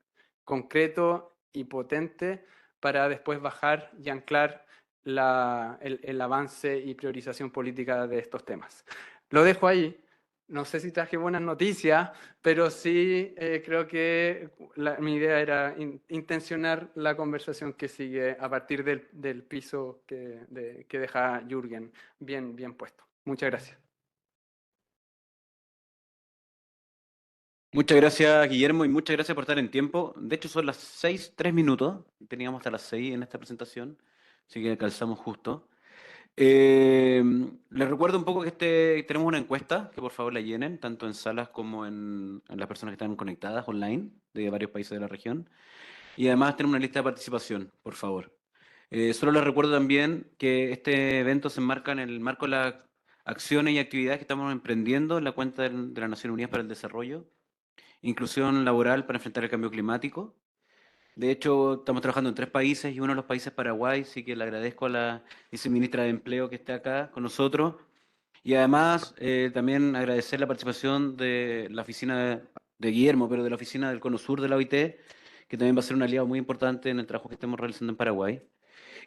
concreto y potente para después bajar y anclar el avance y priorización política de estos temas. Lo dejo ahí. No sé si traje buenas noticias, pero sí creo que mi idea era intencionar la conversación que sigue a partir del piso que deja Jürgen bien puesto. Muchas gracias. Muchas gracias, Guillermo, y muchas gracias por estar en tiempo. De hecho, son las 6, 3 minutos. Teníamos hasta las 6 en esta presentación, así que calzamos justo. Les recuerdo un poco que tenemos una encuesta, que por favor la llenen, tanto en salas como en las personas que están conectadas online de varios países de la región. Y además tenemos una lista de participación, por favor. Solo les recuerdo también que este evento se enmarca en el marco de las acciones y actividades que estamos emprendiendo en la cuenta de las Naciones Unidas para el Desarrollo, inclusión laboral para enfrentar el cambio climático. De hecho, estamos trabajando en 3 países y uno de los países es Paraguay, así que le agradezco a la viceministra de Empleo que esté acá con nosotros. Y además, también agradecer la participación de la oficina de Guillermo, pero de la oficina del Cono Sur de la OIT, que también va a ser un aliado muy importante en el trabajo que estamos realizando en Paraguay.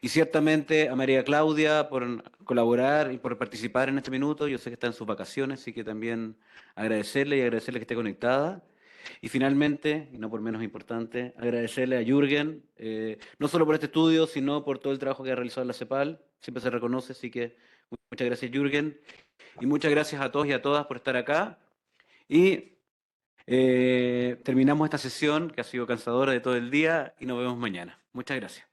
Y ciertamente a María Claudia por colaborar y por participar en este minuto. Yo sé que está en sus vacaciones, así que también agradecerle y agradecerle que esté conectada. Y finalmente, y no por menos importante, agradecerle a Jürgen, no solo por este estudio, sino por todo el trabajo que ha realizado en la CEPAL. Siempre se reconoce, así que muchas gracias, Jürgen. Y muchas gracias a todos y a todas por estar acá. Y terminamos esta sesión que ha sido cansadora de todo el día y nos vemos mañana. Muchas gracias.